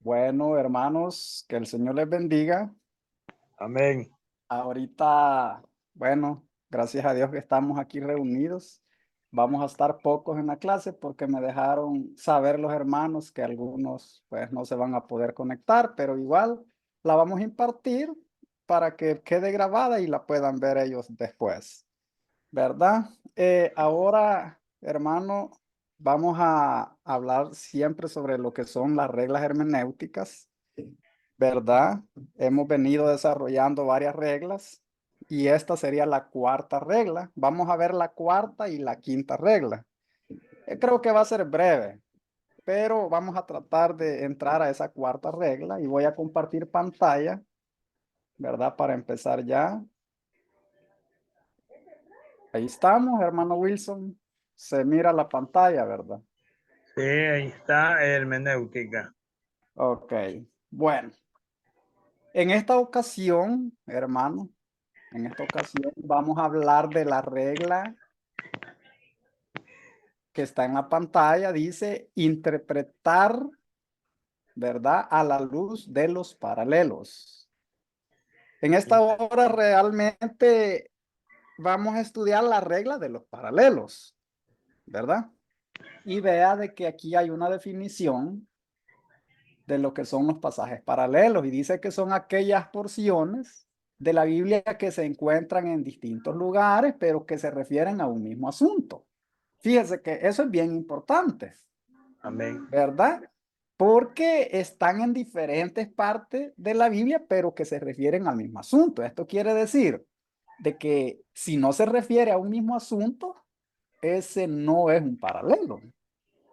Bueno, hermanos, que el Señor les bendiga. Amén. Ahorita, bueno, gracias a Dios que estamos aquí reunidos. Vamos a estar pocos en la clase porque me dejaron saber los hermanos que algunos pues no se van a poder conectar, pero igual la vamos a impartir para que quede grabada y la puedan ver ellos después, ¿verdad? Ahora, hermano, vamos a hablar siempre sobre lo que son las reglas hermenéuticas. ¿Verdad? Hemos venido desarrollando varias reglas y esta sería la cuarta regla. Vamos a ver la cuarta y la quinta regla. Creo que va a ser breve, pero vamos a tratar de entrar a esa cuarta regla y voy a compartir pantalla, ¿verdad? Para empezar ya. Ahí estamos, hermano Wilson. Se mira la pantalla, ¿verdad? Sí, ahí está hermenéutica. Ok. Bueno, en esta ocasión, hermano, en esta ocasión vamos a hablar de la regla que está en la pantalla, dice interpretar, ¿verdad? A la luz de los paralelos. En esta Inter- hora realmente vamos a estudiar la regla de los paralelos, ¿verdad? Y vea de que aquí hay una definición de lo que son los pasajes paralelos y dice que son aquellas porciones de la Biblia que se encuentran en distintos lugares, pero que se refieren a un mismo asunto. Fíjese que eso es bien importante. Amén. ¿Verdad? Porque están en diferentes partes de la Biblia, pero que se refieren al mismo asunto. Esto quiere decir de que si no se refiere a un mismo asunto, ese no es un paralelo,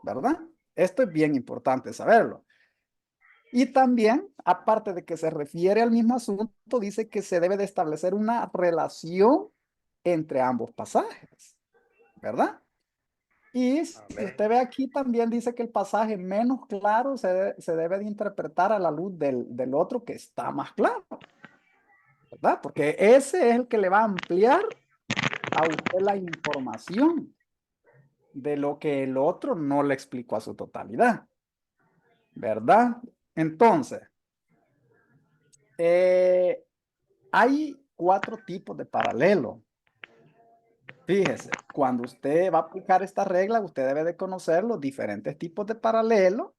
¿verdad? Esto es bien importante saberlo. Y también, aparte de que se refiere al mismo asunto, dice que se debe de establecer una relación entre ambos pasajes, ¿verdad? Y si Amén. usted ve aquí, también dice que el pasaje menos claro se debe de interpretar a la luz del otro que está más claro, ¿verdad? Porque ese es el que le va a ampliar a usted la información de lo que el otro no le explicó a su totalidad, ¿verdad? Entonces, eh, hay cuatro tipos de paralelo. Fíjese, cuando usted va a aplicar esta regla, usted debe de conocer los diferentes tipos de paralelo,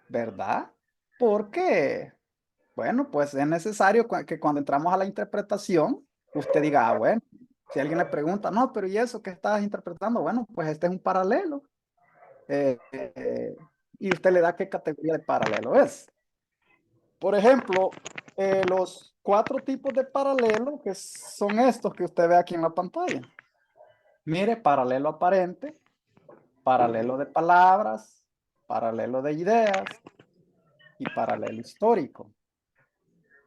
¿verdad? Porque, bueno, pues es necesario que cuando entramos a la interpretación, usted diga, ah, bueno, si alguien le pregunta, no, pero ¿y eso que estás interpretando? Bueno, pues este es un paralelo. Y usted le da qué categoría de paralelo es. Por ejemplo, los cuatro tipos de paralelo que son estos que usted ve aquí en la pantalla. Mire, paralelo aparente, paralelo de palabras, paralelo de ideas y paralelo histórico.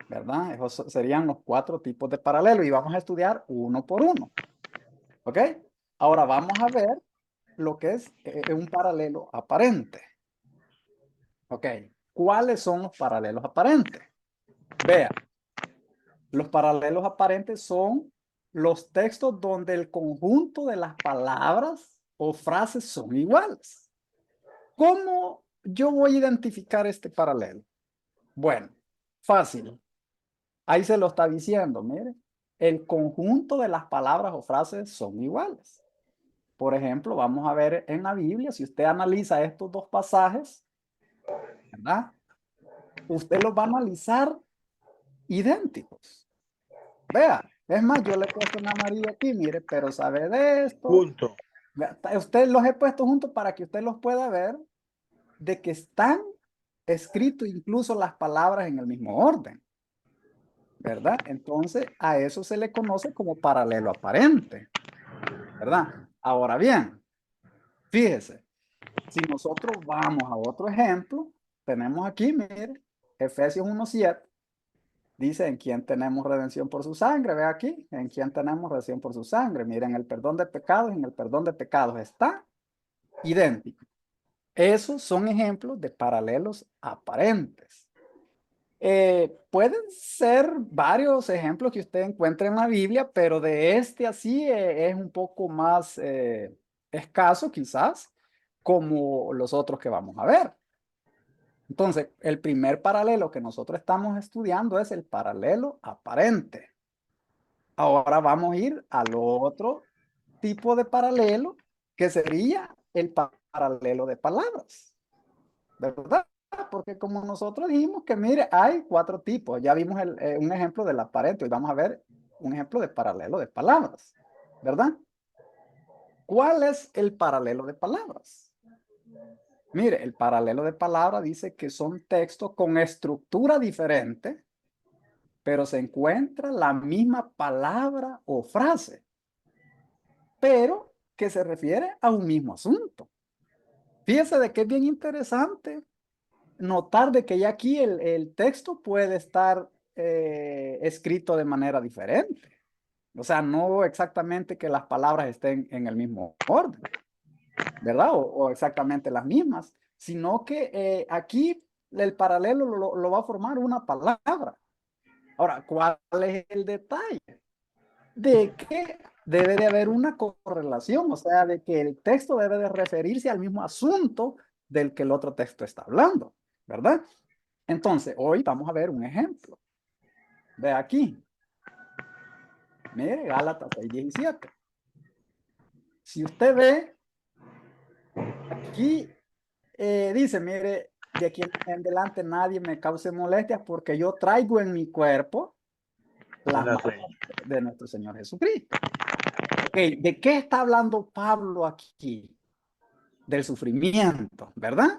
¿Verdad? Esos serían los cuatro tipos de paralelo y vamos a estudiar uno por uno. ¿Ok? Ahora vamos a ver lo que es un paralelo aparente. ¿Ok? ¿Cuáles son los paralelos aparentes? Vea, los paralelos aparentes son los textos donde el conjunto de las palabras o frases son iguales. ¿Cómo yo voy a identificar este paralelo? Bueno, fácil. Ahí se lo está diciendo, mire. El conjunto de las palabras o frases son iguales. Por ejemplo, vamos a ver en la Biblia, si usted analiza estos dos pasajes, ¿verdad? Usted los va a analizar idénticos. Vea, es más, yo le he puesto en amarillo aquí, mire, pero sabe de esto. Junto. Vea, usted los he puesto juntos para que usted los pueda ver de que están escritos incluso las palabras en el mismo orden, ¿verdad? Entonces, a eso se le conoce como paralelo aparente. ¿Verdad? Ahora bien, fíjese, si nosotros vamos a otro ejemplo, tenemos aquí, mire, Efesios 1:7, dice en quién tenemos redención por su sangre, ve aquí, en quién tenemos redención por su sangre, miren, el perdón de pecados, en el perdón de pecados está idéntico. Esos son ejemplos de paralelos aparentes. Pueden ser varios ejemplos que usted encuentre en la Biblia, pero de este así es un poco más escaso quizás, como los otros que vamos a ver. Entonces, el primer paralelo que nosotros estamos estudiando es el paralelo aparente. Ahora vamos a ir al otro tipo de paralelo, que sería el paralelo de palabras, ¿verdad? Porque como nosotros dijimos que, mire, hay 4 tipos. Ya vimos un ejemplo del aparente. Hoy vamos a ver un ejemplo de paralelo de palabras, ¿verdad? ¿Cuál es el paralelo de palabras? Mire, el paralelo de palabras dice que son textos con estructura diferente, pero se encuentra la misma palabra o frase, pero que se refiere a un mismo asunto. Fíjese de que es bien interesante notar de que ya aquí el texto puede estar escrito de manera diferente. O sea, no exactamente que las palabras estén en el mismo orden, ¿verdad? O exactamente las mismas, sino que aquí el paralelo lo va a formar una palabra. Ahora, ¿cuál es el detalle? De que debe de haber una correlación, o sea, de que el texto debe de referirse al mismo asunto del que el otro texto está hablando, ¿verdad? Entonces, hoy vamos a ver un ejemplo. Ve aquí. Mire, Gálatas 6:17. Si usted ve, aquí dice, mire, de aquí en adelante nadie me cause molestias porque yo traigo en mi cuerpo las Buenas marcas noches. de nuestro Señor Jesucristo. Ok, ¿de qué está hablando Pablo aquí? Del sufrimiento, ¿verdad?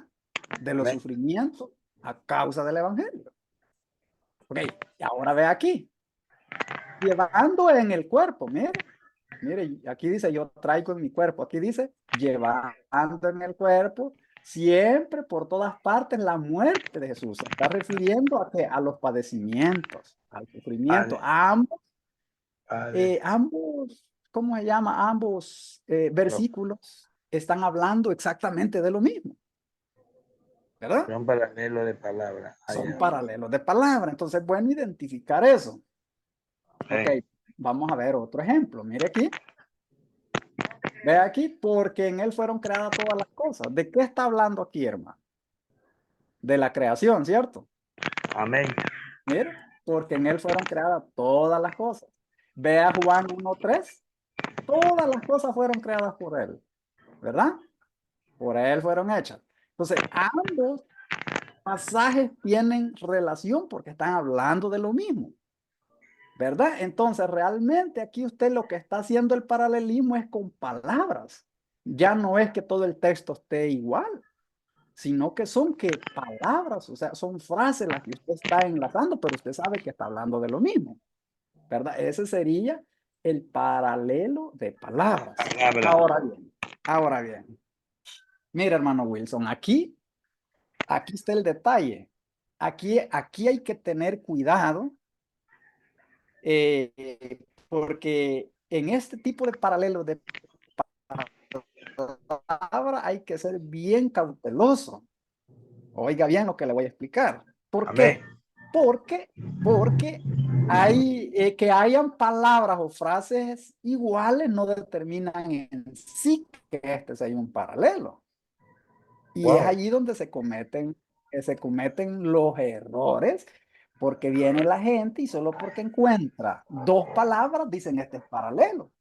De los Amén. sufrimientos a causa del evangelio. Ok, ahora ve aquí. Llevando en el cuerpo, mire, aquí dice yo traigo en mi cuerpo, aquí dice llevando en el cuerpo, siempre por todas partes la muerte de Jesús. Se está refiriendo a, a los padecimientos, al sufrimiento. Padre, Padre, Ambos, ¿cómo se llama? Ambos los versículos están hablando exactamente de lo mismo, ¿verdad? son paralelo de palabras. Son Allá. paralelos de palabra. Entonces es bueno identificar eso. Ok, Amén. vamos a ver otro ejemplo. Mire aquí. Ve aquí, porque en él fueron creadas todas las cosas. ¿De qué está hablando aquí, hermano? De la creación, ¿cierto? Amén. Mire, porque en él fueron creadas todas las cosas. Ve a Juan 1:3. Todas las cosas fueron creadas por él, ¿verdad? Por él fueron hechas. Entonces, ambos pasajes tienen relación porque están hablando de lo mismo, ¿verdad? Entonces, realmente aquí usted lo que está haciendo el paralelismo es con palabras. Ya no es que todo el texto esté igual, sino que son que palabras, o sea, son frases las que usted está enlazando, pero usted sabe que está hablando de lo mismo, ¿verdad? Ese sería el paralelo de palabras. Palabra. Ahora bien, mira, hermano Wilson, aquí está el detalle. Aquí hay que tener cuidado porque en este tipo de paralelos de palabra hay que ser bien cauteloso. Oiga bien lo que le voy a explicar. ¿Por Amén. qué? Porque, porque hay, que hayan palabras o frases iguales no determinan en sí que este sea un paralelo. Y es Wow. allí donde se cometen los errores, porque viene la gente y solo porque encuentra 2 palabras dicen este es paralelo.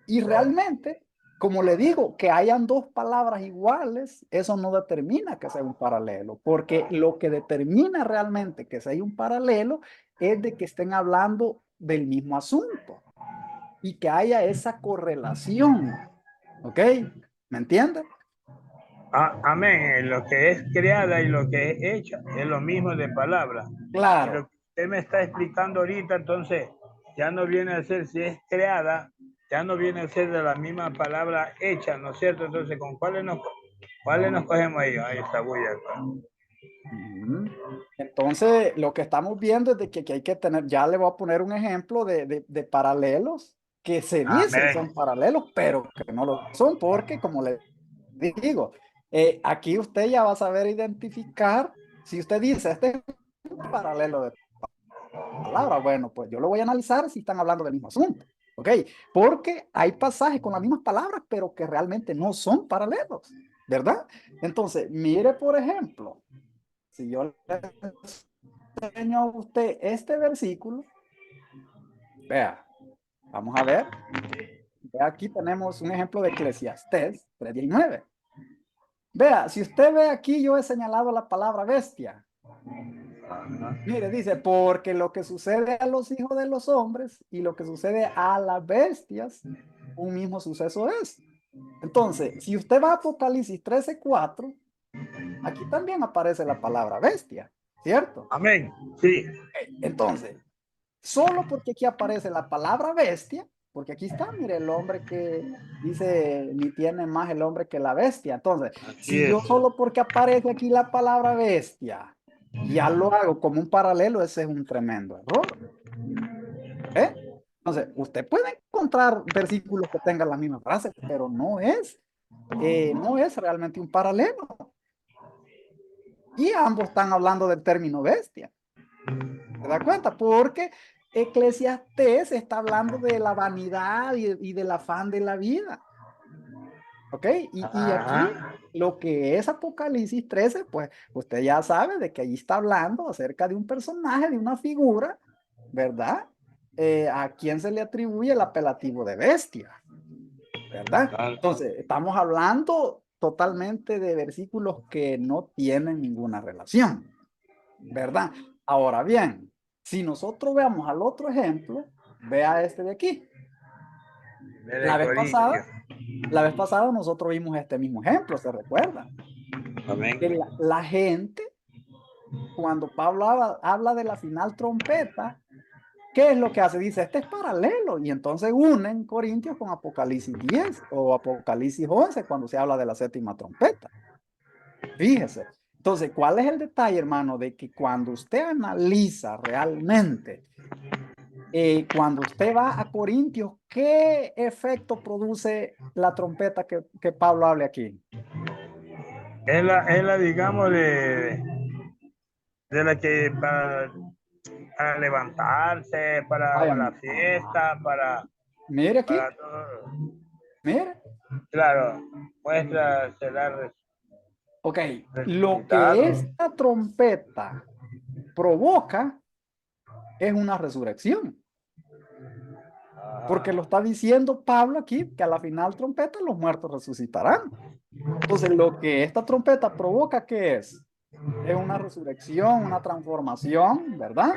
Y realmente, como le digo, que hayan 2 palabras iguales, eso no determina que sea un paralelo, porque lo que determina realmente que sea un paralelo es de que estén hablando del mismo asunto y que haya esa correlación. ¿Ok? ¿Me entiende? Amén. Lo que es creada y lo que es hecha es lo mismo de palabra. Y lo Claro. que usted me está explicando ahorita, entonces, ya no viene a ser, si es creada, ya no viene a ser de la misma palabra hecha, ¿no es cierto? Entonces, ¿con cuáles nos cogemos ahí? Ahí está bulla. Ujú. Entonces, lo que estamos viendo es de que hay que tener, ya le voy a poner un ejemplo de paralelos que se dicen Amén. son paralelos, pero que no lo son, porque como le digo, aquí usted ya va a saber identificar, si usted dice, este es un paralelo de palabras, bueno, pues yo lo voy a analizar si están hablando del mismo asunto, ¿ok? Porque hay pasajes con las mismas palabras, pero que realmente no son paralelos, ¿verdad? Entonces, mire, por ejemplo. si yo le enseño a usted este versículo, vea, vamos a ver. Vea, aquí tenemos un ejemplo de Eclesiastés 3:19. Vea, si usted ve aquí, yo he señalado la palabra bestia. Mire, dice, porque lo que sucede a los hijos de los hombres y lo que sucede a las bestias, un mismo suceso es. Entonces, si usted va a Apocalipsis 13:4, aquí también aparece la palabra bestia, ¿cierto? Amén. Sí. Entonces, solo porque aquí aparece la palabra bestia, porque aquí está, mire, el hombre que dice, ni tiene más el hombre que la bestia. Entonces, Así si es. yo solo porque aparece aquí la palabra bestia, ya lo hago como un paralelo, ese es un tremendo error. ¿Eh? Entonces, usted puede encontrar versículos que tengan la misma frase, pero no es realmente un paralelo. Y ambos están hablando del término bestia. ¿Se da cuenta? Porque Eclesiastés está hablando de la vanidad y del afán de la vida. ¿Ok? Y aquí Ajá. lo que es Apocalipsis 13, pues usted ya sabe de que allí está hablando acerca de un personaje, de una figura, ¿verdad? A quien se le atribuye el apelativo de bestia, ¿verdad? Claro. Entonces, estamos hablando totalmente de versículos que no tienen ninguna relación, ¿verdad? Ahora bien, si nosotros veamos al otro ejemplo, vea este de aquí. De La vez Corintio. pasada, la vez pasada nosotros vimos este mismo ejemplo, ¿se recuerda? Amén. Que la gente, cuando Pablo habla de la final trompeta, ¿qué es lo que hace? Dice, este es paralelo. Y entonces unen Corintios con Apocalipsis 10 o Apocalipsis 11 cuando se habla de la séptima trompeta. Fíjese. Entonces, ¿cuál es el detalle, hermano? De que cuando usted analiza realmente, cuando usted va a Corintios, ¿qué efecto produce la trompeta que Pablo habla aquí? Digamos, de la que para levantarse, para la Váyame. fiesta, Mire aquí, para todo. mire. Claro, muestra, se da Ok, lo que resucitado. esta trompeta provoca es una resurrección. Porque lo Ajá. está diciendo Pablo aquí, que a la final trompeta los muertos resucitarán. Entonces, lo que esta trompeta provoca, ¿qué es? Es una resurrección, una transformación, ¿verdad?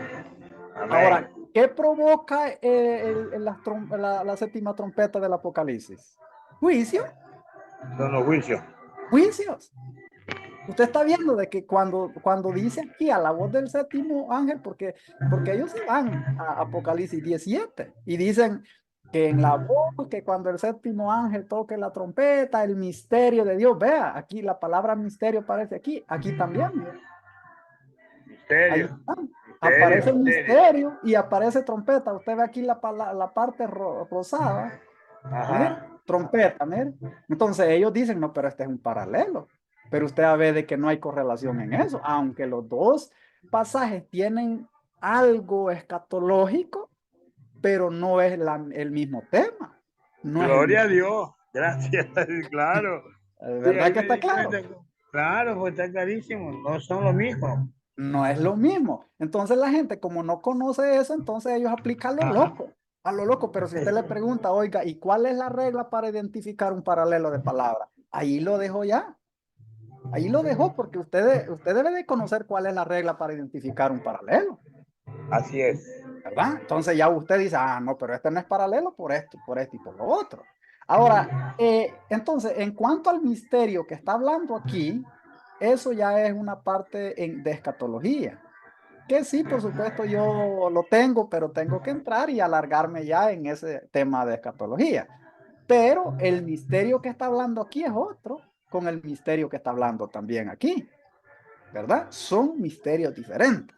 Amén. Ahora, ¿qué provoca la séptima trompeta del Apocalipsis? Juicio, Son los juicios. juicios. Usted está viendo de que cuando dice aquí a la voz del séptimo ángel, porque ellos se van a Apocalipsis 17 y dicen que en la voz, que cuando el séptimo ángel toque la trompeta, el misterio de Dios, vea, aquí la palabra misterio aparece aquí también, mira, ahí Misterio. está. Misterio, Aparece misterio. misterio y aparece trompeta. Usted ve aquí la parte rosada, mire, Ajá. trompeta, mire. Entonces ellos dicen, no, pero este es un paralelo. Pero usted ve de que no hay correlación en eso, aunque los dos pasajes tienen algo escatológico, pero no es el mismo tema. No es el Gloria a mismo. Dios. Gracias. Claro. Sí, ¿Verdad ahí que me está di claro? cuenta. Claro, pues está clarísimo. No son lo mismo. No es lo mismo. Entonces la gente, como no conoce eso, entonces ellos aplican lo Ajá. loco, a lo loco. Pero si usted le pregunta, oiga, ¿y cuál es la regla para identificar un paralelo de palabra? Ahí lo dejo ya. Ahí lo dejó porque usted debe de conocer cuál es la regla para identificar un paralelo, Así es. ¿verdad? Entonces ya usted dice, ah, no, pero este no es paralelo por esto y por lo otro. Ahora, entonces, en cuanto al misterio que está hablando aquí, eso ya es una parte de escatología, que sí, por supuesto, yo lo tengo, pero tengo que entrar y alargarme ya en ese tema de escatología. Pero el misterio que está hablando aquí es otro, con el misterio que está hablando también aquí, ¿verdad? Son misterios diferentes.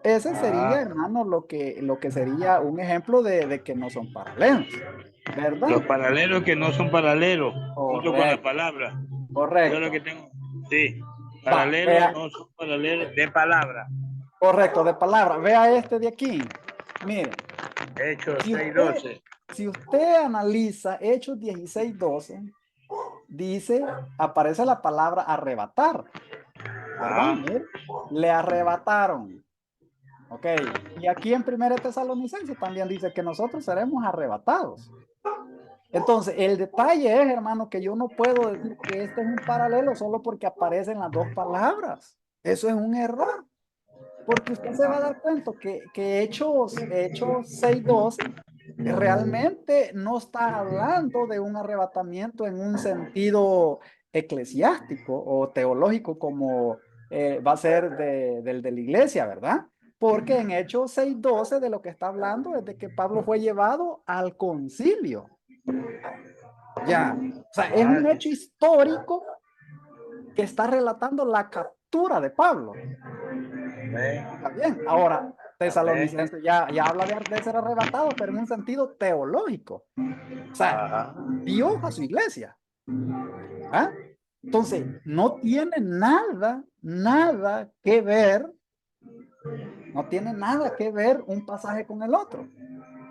Ese sería, Ah, hermano, lo que sería un ejemplo de que no son paralelos, ¿verdad? los paralelos que no son paralelos, junto con la Correcto, palabra. Eso es lo que correcto. tengo. Sí, Va, paralelos vea, no son paralelos de palabra. correcto, de palabra. Vea este de aquí. Mire, Hechos si usted, 6:12. si usted analiza Hechos 16:12, dice, aparece la palabra arrebatar. ¿verdad? Ah, Mire, le arrebataron. Ok, y aquí en 1 Tesalonicenses también dice que nosotros seremos arrebatados. Entonces, el detalle es, hermano, que yo no puedo decir que este es un paralelo solo porque aparecen las dos palabras. Eso es un error, porque usted se va a dar cuenta que Hechos 6:12 realmente no está hablando de un arrebatamiento en un sentido eclesiástico o teológico como va a ser del de la iglesia, ¿verdad? Porque en Hechos 6:12 de lo que está hablando es de que Pablo fue llevado al concilio. Ya, o sea, es ah, un hecho histórico que está relatando la captura de Pablo. amén, Está bien, ahora amén. Tesalonicense ya habla de ser arrebatado, pero en un sentido teológico. O sea, Ajá. Dios a su iglesia. ¿Ah? Entonces, no tiene nada que ver, no tiene nada que ver un pasaje con el otro.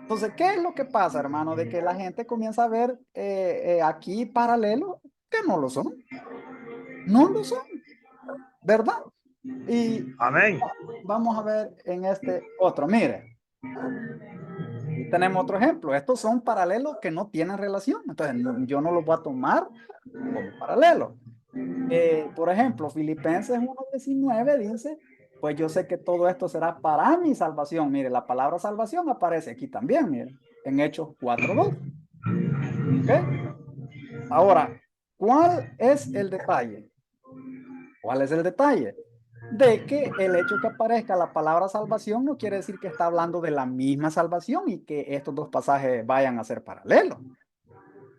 Entonces, ¿qué es lo que pasa, hermano? De que la gente comienza a ver aquí paralelos que no lo son, no lo son, ¿verdad? Y Amén. vamos a ver en este otro, mire, y tenemos otro ejemplo. Estos son paralelos que no tienen relación, entonces yo no los voy a tomar como paralelos. Por ejemplo, Filipenses 1:19 dice, pues yo sé que todo esto será para mi salvación. Mire, la palabra salvación aparece aquí también, mire, en Hechos 4:2. ¿Ok? Ahora, ¿cuál es el detalle? ¿Cuál es el detalle? De que el hecho que aparezca la palabra salvación no quiere decir que está hablando de la misma salvación y que estos dos pasajes vayan a ser paralelos.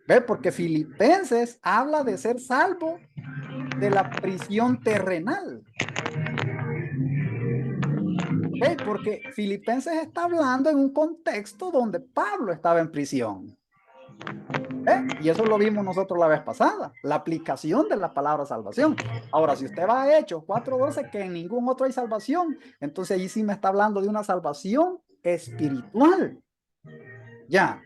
¿Ve? Porque Filipenses habla de ser salvo de la prisión terrenal. ¿Ok? Porque Filipenses está hablando en un contexto donde Pablo estaba en prisión. Y eso lo vimos nosotros la vez pasada, la aplicación de la palabra salvación. Ahora, si usted va a Hechos 4:12, que en ningún otro hay salvación, entonces ahí sí me está hablando de una salvación espiritual. Ya.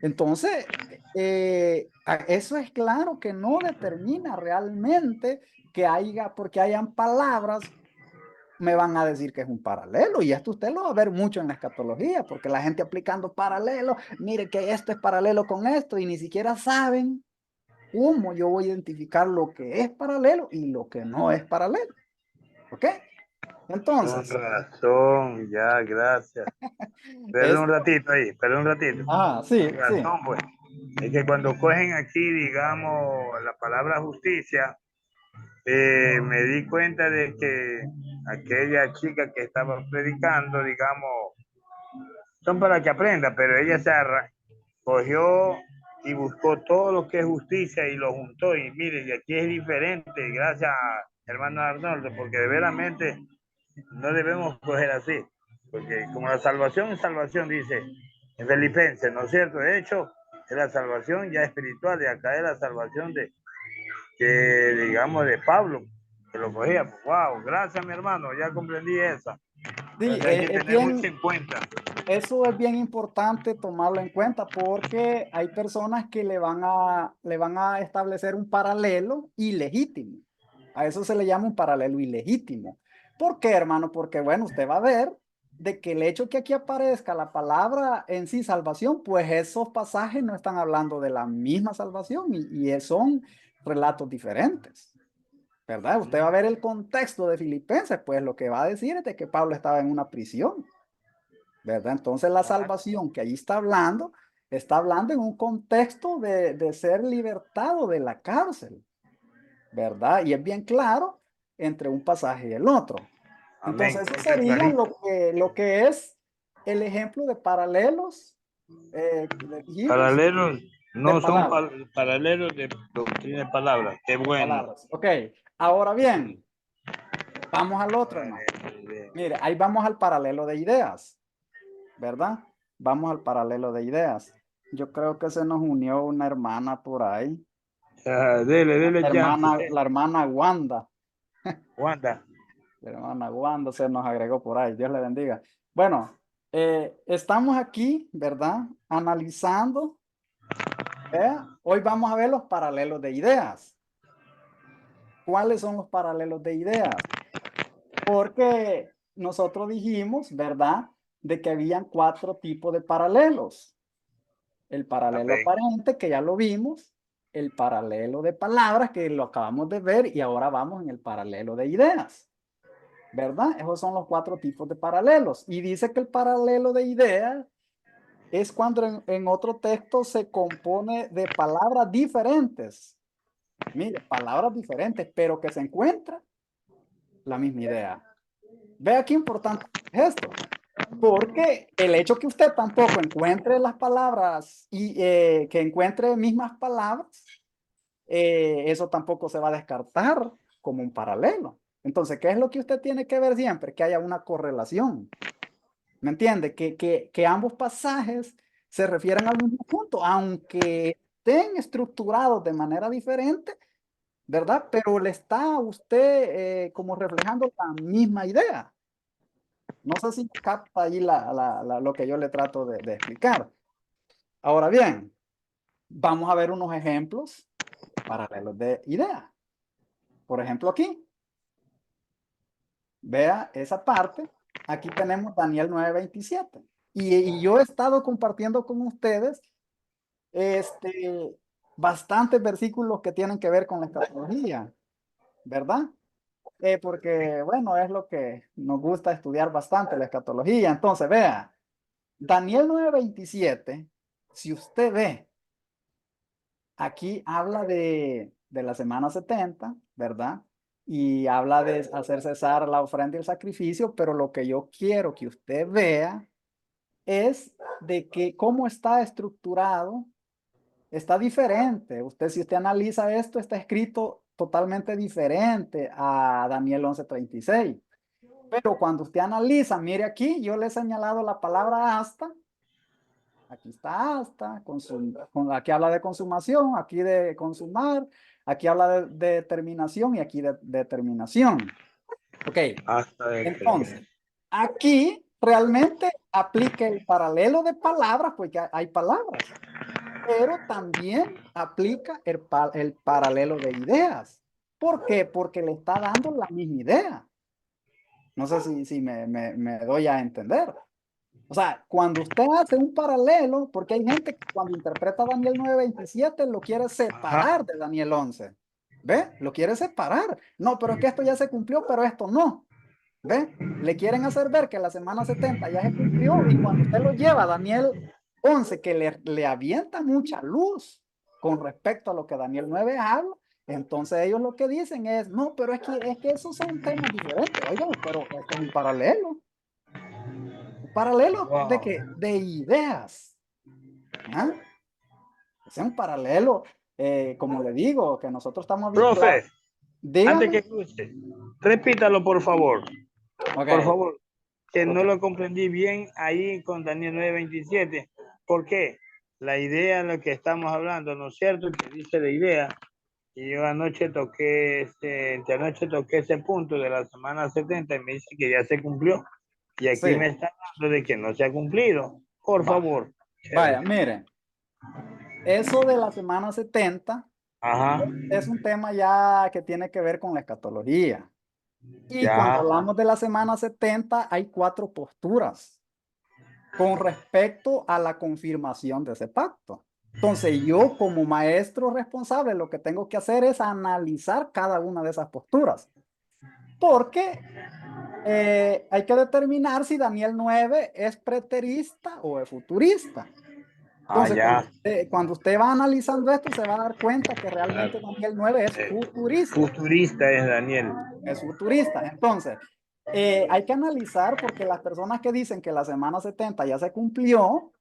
Entonces, eso es claro que no determina realmente que haya, porque hayan palabras me van a decir que es un paralelo. Y esto usted lo va a ver mucho en la escatología, porque la gente aplicando paralelo, mire que esto es paralelo con esto, y ni siquiera saben cómo yo voy a identificar lo que es paralelo y lo que no es paralelo. ¿Ok? Con Entonces, razón, ya, gracias. Perdón un esto, ratito ahí, perdón un ratito. sí, Con sí. razón, pues. Es que cuando cogen aquí, digamos, la palabra justicia, me di cuenta de que aquella chica que estaba predicando, digamos, son para que aprenda, pero ella cogió y buscó todo lo que es justicia y lo juntó. Y mire, y aquí es diferente, gracias hermano Arnoldo, porque de veramente no debemos coger así, porque como la salvación es salvación, dice en Filipenses, ¿no es cierto? De hecho, es la salvación ya espiritual, de acá es la salvación digamos, de Pablo, que lo cogía. Wow, gracias mi hermano, ya comprendí esa. Sí, Entonces hay que tener mucho en cuenta. eso es bien importante tomarlo en cuenta porque hay personas que le van a establecer un paralelo ilegítimo. A eso se le llama un paralelo ilegítimo. ¿Por qué, hermano? Porque, bueno, usted va a ver de que el hecho que aquí aparezca la palabra en sí, salvación, pues esos pasajes no están hablando de la misma salvación y son relatos diferentes, ¿verdad? Usted va a ver el contexto de Filipenses, pues lo que va a decir es de que Pablo estaba en una prisión. ¿Verdad? Entonces la salvación que allí está hablando en un contexto de ser libertado de la cárcel, ¿verdad? Y es bien claro entre un pasaje y el otro. Amén, Entonces eso está sería clarito. lo que es el ejemplo de paralelos que le dijimos, Paralelos de no son palabras, paralelos de doctrina de palabras. Qué de bueno. palabras. Ok, ahora bien, vamos al otro, hermano. Vale, Mire, ahí vamos al paralelo de ideas. ¿Verdad? Vamos al paralelo de ideas. Yo creo que se nos unió una hermana por ahí, dele chance. la hermana Wanda, Aguanta. la hermana Wanda se nos agregó por ahí, Dios le bendiga. Bueno, estamos aquí, ¿verdad? Analizando, hoy vamos a ver los paralelos de ideas. ¿Cuáles son los paralelos de ideas? Porque nosotros dijimos, ¿verdad? De que habían 4 tipos de paralelos. El paralelo Amén. aparente, que ya lo vimos, el paralelo de palabras, que lo acabamos de ver, y ahora vamos en el paralelo de ideas, ¿verdad? Esos son los 4 tipos de paralelos. Y dice que el paralelo de ideas es cuando en otro texto se compone de palabras diferentes. Mire, palabras diferentes, pero que se encuentra la misma idea. Vea qué importante es esto. Porque el hecho que usted tampoco encuentre las palabras y que encuentre mismas palabras, eso tampoco se va a descartar como un paralelo. Entonces, ¿qué es lo que usted tiene que ver siempre? Que haya una correlación. ¿Me entiende? Que ambos pasajes se refieren al mismo punto, aunque estén estructurados de manera diferente, ¿verdad? Pero le está a usted como reflejando la misma idea. No sé si capta ahí lo que yo le trato de explicar. Ahora bien, vamos a ver unos ejemplos paralelos de ideas. Por ejemplo, aquí, vea esa parte. Aquí tenemos Daniel 9:27. Y yo he estado compartiendo con ustedes bastantes versículos que tienen que ver con la escatología, ¿verdad? Porque, bueno, es lo que nos gusta estudiar bastante, la escatología. Entonces, vea, Daniel 9:27, si usted ve, aquí habla de la semana 70, ¿verdad? Y habla de hacer cesar la ofrenda y el sacrificio, pero lo que yo quiero que usted vea es de que cómo está estructurado, está diferente. Si usted analiza esto, está escrito totalmente diferente a Daniel 11:36. Pero cuando usted analiza, mire aquí, yo le he señalado la palabra hasta. Aquí está hasta, aquí habla de consumación, aquí de consumar, aquí habla de terminación y aquí de terminación. Ok, Hasta de entonces, aquí realmente aplica el paralelo de palabras, porque hay palabras, pero también aplica el paralelo de ideas. ¿Por qué? Porque le está dando la misma idea. No sé si me doy a entender. O sea, cuando usted hace un paralelo, porque hay gente que cuando interpreta Daniel 9:27 lo quiere Ajá. separar de Daniel 11. ¿Ve? Lo quiere separar. No, pero es que esto ya se cumplió, pero esto no. ¿Ve? Le quieren hacer ver que la semana 70 ya se cumplió y cuando usted lo lleva a Daniel 11, que le avienta mucha luz con respecto a lo que Daniel 9 habla, entonces ellos lo que dicen es, no, pero es que esos son temas diferentes. Oigan, pero esto es un paralelo. Paralelo de Wow. qué? De ideas. ¿Ah? Es un paralelo, como le digo, que nosotros estamos vinculados. Profe, antes Dígame. que cruce, repítalo por favor. Por Ok, favor, que no ok. lo comprendí bien ahí con Daniel 9:27. ¿Por qué? La idea en la que estamos hablando, ¿no es cierto? Que dice la idea. Y yo anoche toqué ese punto de la semana 70 y me dice que ya se cumplió. Y aquí Sí, me está hablando de que no se ha cumplido. Por va. favor. Vaya, Chévere. miren, eso de la semana 70 Ajá. es un tema ya que tiene que ver con la escatología. Y cuando Ya. hablamos de la semana 70 hay 4 posturas con respecto a la confirmación de ese pacto. Entonces, yo como maestro responsable lo que tengo que hacer es analizar cada una de esas posturas, porque hay que determinar si Daniel 9 es preterista o es futurista. Ah, Entonces, ya. cuando usted va analizando esto, se va a dar cuenta que realmente Daniel 9 es Eh, futurista. futurista es Daniel. Es futurista. Entonces, hay que analizar porque las personas que dicen que la semana 70 ya se cumplió,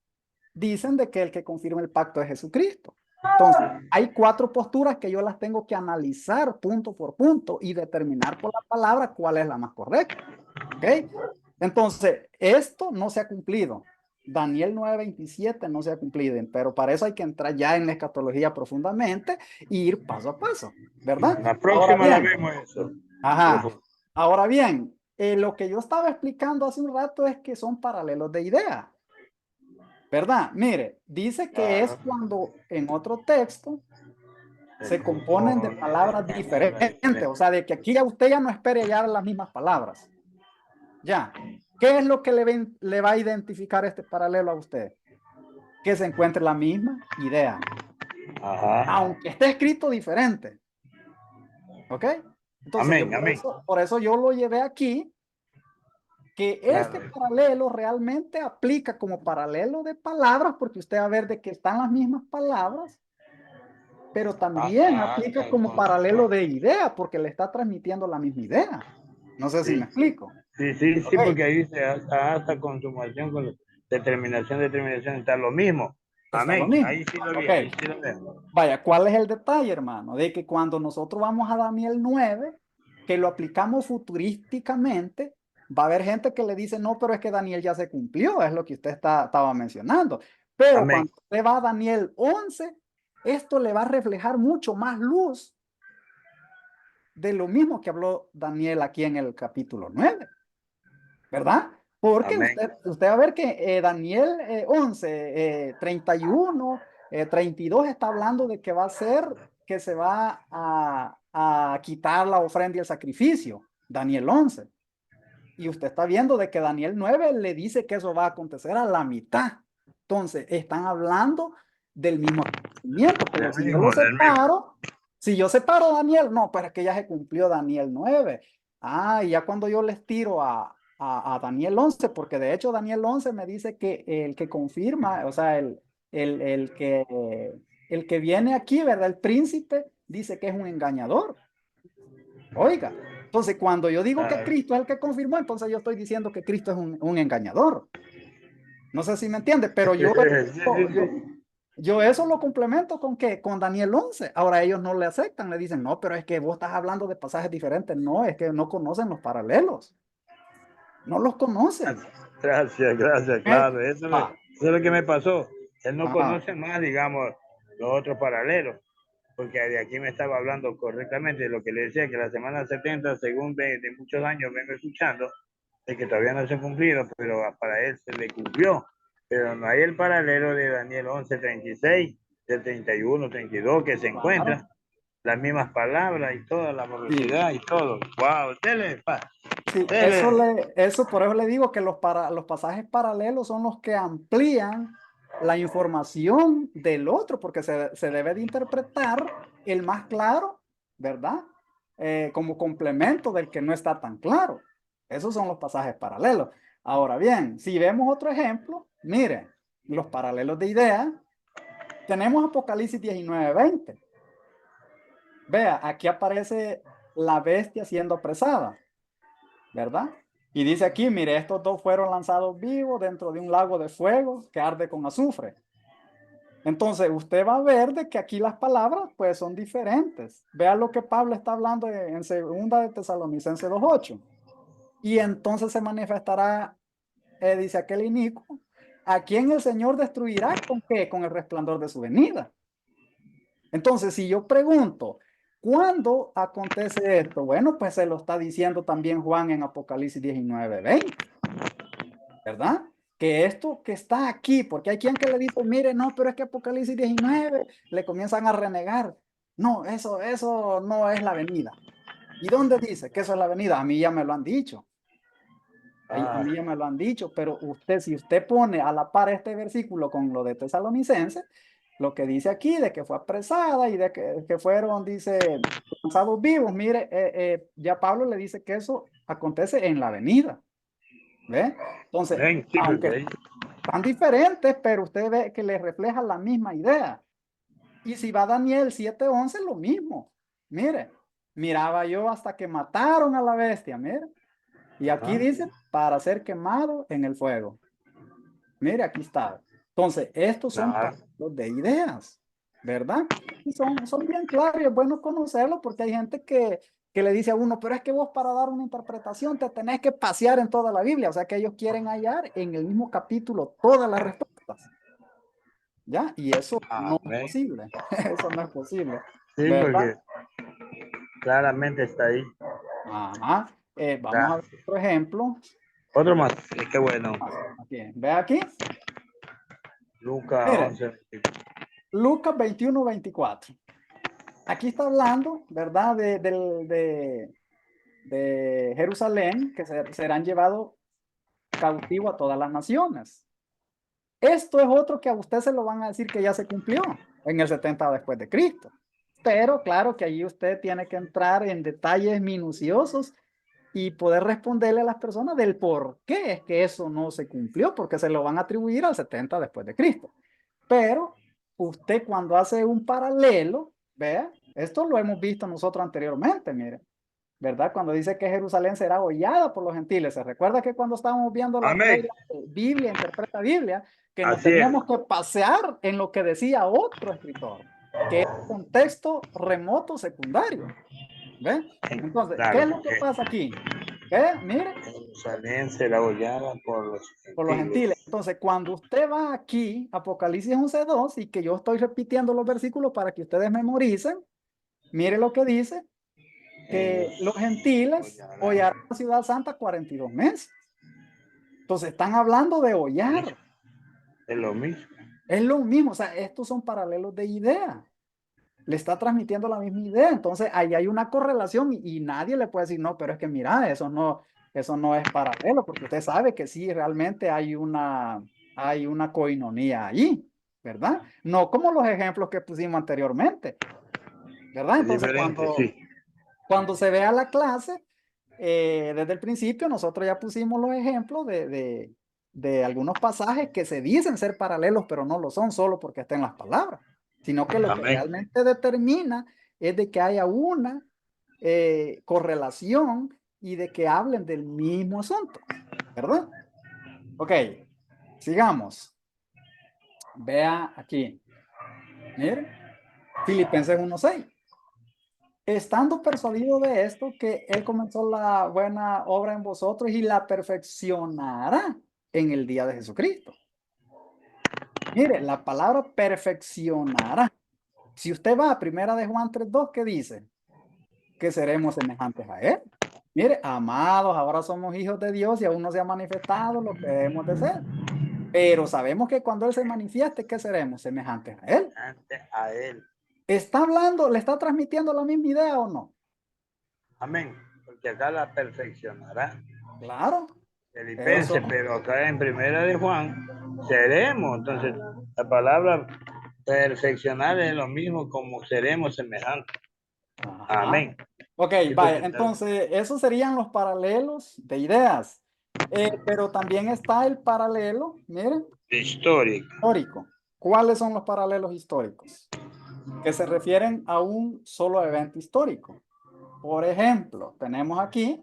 dicen de que el que confirma el pacto es Jesucristo. Entonces, hay 4 posturas que yo las tengo que analizar punto por punto y determinar por la palabra cuál es la más correcta. ¿Ok? Entonces, esto no se ha cumplido. Daniel 9:27 no se ha cumplido, pero para eso hay que entrar ya en la escatología profundamente e ir paso a paso, ¿verdad? La Ahora próxima la bien, vemos eso. ajá, ahora bien, lo que yo estaba explicando hace un rato es que son paralelos de ideas. ¿Verdad? Mire, dice que es Claro. cuando en otro texto se componen de palabras diferentes, o sea, de que aquí ya usted ya no espere hallar las mismas palabras. Ya, ¿qué es lo que le va a identificar este paralelo a usted? Que se encuentre la misma idea, Ajá. aunque esté escrito diferente. ¿Ok? Entonces yo Amén, amén. por eso yo lo llevé aquí, que este Claro. paralelo realmente aplica como paralelo de palabras, porque usted va a ver de que están las mismas palabras, pero también aplica como paralelo de idea, porque le está transmitiendo la misma idea. No sé si me Sí, explico. sí, sí, Ok, sí, porque ahí dice hasta consumación, con determinación, está lo mismo. está lo Amén. mismo. Ahí sí lo vi, Ok, ahí sí lo veo. vaya, ¿cuál es el detalle, hermano? De que cuando nosotros vamos a Daniel 9, que lo aplicamos futurísticamente, va a haber gente que le dice, no, pero es que Daniel ya se cumplió, es lo que usted estaba mencionando. Pero Amén. cuando usted va a Daniel 11, esto le va a reflejar mucho más luz de lo mismo que habló Daniel aquí en el capítulo 9, ¿verdad? Porque Amén. usted va a ver que Daniel 11, 31, 32 está hablando de que va a ser, que se va a quitar la ofrenda y el sacrificio. Daniel 11. Y usted está viendo de que Daniel 9 le dice que eso va a acontecer a la mitad. Entonces, están hablando del mismo acontecimiento, pero Del si yo lo mismo, del mismo. separo, si yo separo a Daniel, no, pero es que ya se cumplió Daniel 9. Ah, y ya cuando yo les tiro a Daniel 11, porque de hecho Daniel 11 me dice que el que confirma, o sea, el, el que, el que viene aquí, ¿verdad? El príncipe dice que es un engañador. Oiga, entonces cuando yo digo que Ah, Cristo es el que confirmó, entonces yo estoy diciendo que Cristo es un engañador. No sé si me entiende, pero sí, sí, yo, sí. yo eso lo complemento con qué, con Daniel 11. Ahora ellos no le aceptan, le dicen, no, pero es que vos estás hablando de pasajes diferentes. No, es que no conocen los paralelos, no los conocen. Gracias, gracias, ¿Eh? claro. Ah, Eso es lo que me pasó. Él no ah, conoce más, digamos, los otros paralelos. Porque de aquí me estaba hablando correctamente de lo que le decía, que la semana 70 según de muchos años vengo escuchando, de que todavía no se ha cumplido, pero para él se le cumplió. Pero no hay el paralelo de Daniel 11:36, del 31, 32, que se claro. encuentra las mismas palabras y toda la Sí, velocidad y todo. ¡Wow! Dele, pa, sí, dele. eso por eso le digo que los pasajes paralelos son los que amplían la información del otro, porque se debe de interpretar el más claro, ¿verdad? Como complemento del que no está tan claro. Esos son los pasajes paralelos. Ahora bien, si vemos otro ejemplo, mire, los paralelos de ideas, tenemos Apocalipsis 19:20. Vea, aquí aparece la bestia siendo apresada, ¿verdad? Y dice aquí, mire, estos dos fueron lanzados vivos dentro de un lago de fuego que arde con azufre. Entonces, usted va a ver de que aquí las palabras pues son diferentes. Vea lo que Pablo está hablando en segunda de Tesalonicenses 2:8. Y entonces se manifestará, dice aquel inicuo, a quien el Señor destruirá con qué, con el resplandor de su venida. Entonces, si yo pregunto, ¿cuándo acontece esto? Bueno, pues se lo está diciendo también Juan en Apocalipsis 19:20, ¿verdad? Que esto que está aquí, porque hay quien que le dice, mire, no, pero es que Apocalipsis 19 le comienzan a renegar. No, eso no es la venida. ¿Y dónde dice que eso es la venida? A mí ya me lo han dicho. A Ah, mí ya me lo han dicho, pero usted, si usted pone a la par este versículo con lo de Tesalonicenses, lo que dice aquí de que fue apresada y de que fueron, dice, lanzados vivos, mire, ya Pablo le dice que eso acontece en la venida, ¿ve? Entonces, ven, sí, porque aunque ahí. están diferentes, pero usted ve que le refleja la misma idea. Y si va Daniel 7:11, lo mismo. Mire, miraba yo hasta que mataron a la bestia, mire. Y aquí Ajá. dice, para ser quemado en el fuego. Mire, aquí está. Entonces, estos son Claro. pactos de ideas, ¿verdad? Y son bien claros y es bueno conocerlos porque hay gente que le dice a uno, pero es que vos para dar una interpretación te tenés que pasear en toda la Biblia. O sea que ellos quieren hallar en el mismo capítulo todas las respuestas, ¿ya? Y eso no es Amén. posible. Eso no es posible, Sí, ¿verdad? porque claramente está ahí. Ajá. Vamos a ver Gracias. otro ejemplo. Otro más. Qué bueno. Aquí. Ve aquí. Lucas Mire, 11. Lucas 21:24. aquí está hablando, ¿verdad? De Jerusalén, que serán llevados cautivo a todas las naciones. Esto es otro que a usted se lo van a decir que ya se cumplió en el 70 después de Cristo. Pero claro que allí usted tiene que entrar en detalles minuciosos y poder responderle a las personas del por qué es que eso no se cumplió, porque se lo van a atribuir al 70 después de Cristo. Pero usted cuando hace un paralelo, vea, esto lo hemos visto nosotros anteriormente, mire, ¿verdad? Cuando dice que Jerusalén será hollada por los gentiles. ¿Se recuerda que cuando estábamos viendo la Amén. regla de Biblia, interpreta Biblia, que nos Así es. teníamos que pasear en lo que decía otro escritor, que es contexto remoto secundario? ¿Ve? Entonces, ¿qué Claro, es lo que porque pasa aquí? ¿Ve? Mire, Jerusalén será hollada por los por los gentiles. gentiles. Entonces, cuando usted va aquí, Apocalipsis 11:2, y que yo estoy repitiendo los versículos para que ustedes memoricen, mire lo que dice, que los gentiles Hollarán. hollarán la ciudad santa 42 meses. Entonces, están hablando de hollar. Es lo mismo. Es lo mismo, o sea, estos son paralelos de idea. Le está transmitiendo la misma idea. Entonces, ahí hay una correlación y nadie le puede decir, no, pero es que mira, eso no es paralelo, porque usted sabe que sí, realmente hay una coinonía ahí, ¿verdad? No como los ejemplos que pusimos anteriormente, ¿verdad? Es Entonces, diferente, sí. cuando se vea la clase, desde el principio nosotros ya pusimos los ejemplos de algunos pasajes que se dicen ser paralelos, pero no lo son solo porque estén las palabras, sino que lo que Amén. realmente determina es de que haya una correlación y de que hablen del mismo asunto, ¿verdad? Ok, sigamos. Vea aquí. Miren, Filipenses 1:6. Estando persuadido de esto, que Él comenzó la buena obra en vosotros y la perfeccionará en el día de Jesucristo. Mire, la palabra perfeccionará. Si usted va a Primera de Juan 3:2, ¿qué dice? Que seremos semejantes a Él. Mire, amados, ahora somos hijos de Dios y aún no se ha manifestado lo que debemos de ser. Pero sabemos que cuando Él se manifieste, ¿qué seremos? Semejantes a Él. Ante a él. ¿Está hablando, le está transmitiendo la misma idea o no? Amén. Porque acá la perfeccionará. Claro. Filipenses, Eso. pero acá en Primera de Juan seremos. Entonces, la palabra perfeccionar es lo mismo como seremos semejantes. Ajá. Amén. Ok, Sí, vaya, porque está entonces esos serían los paralelos de ideas. Pero también está el paralelo, miren, histórico. histórico. ¿Cuáles son los paralelos históricos? Que se refieren a un solo evento histórico. Por ejemplo, tenemos aquí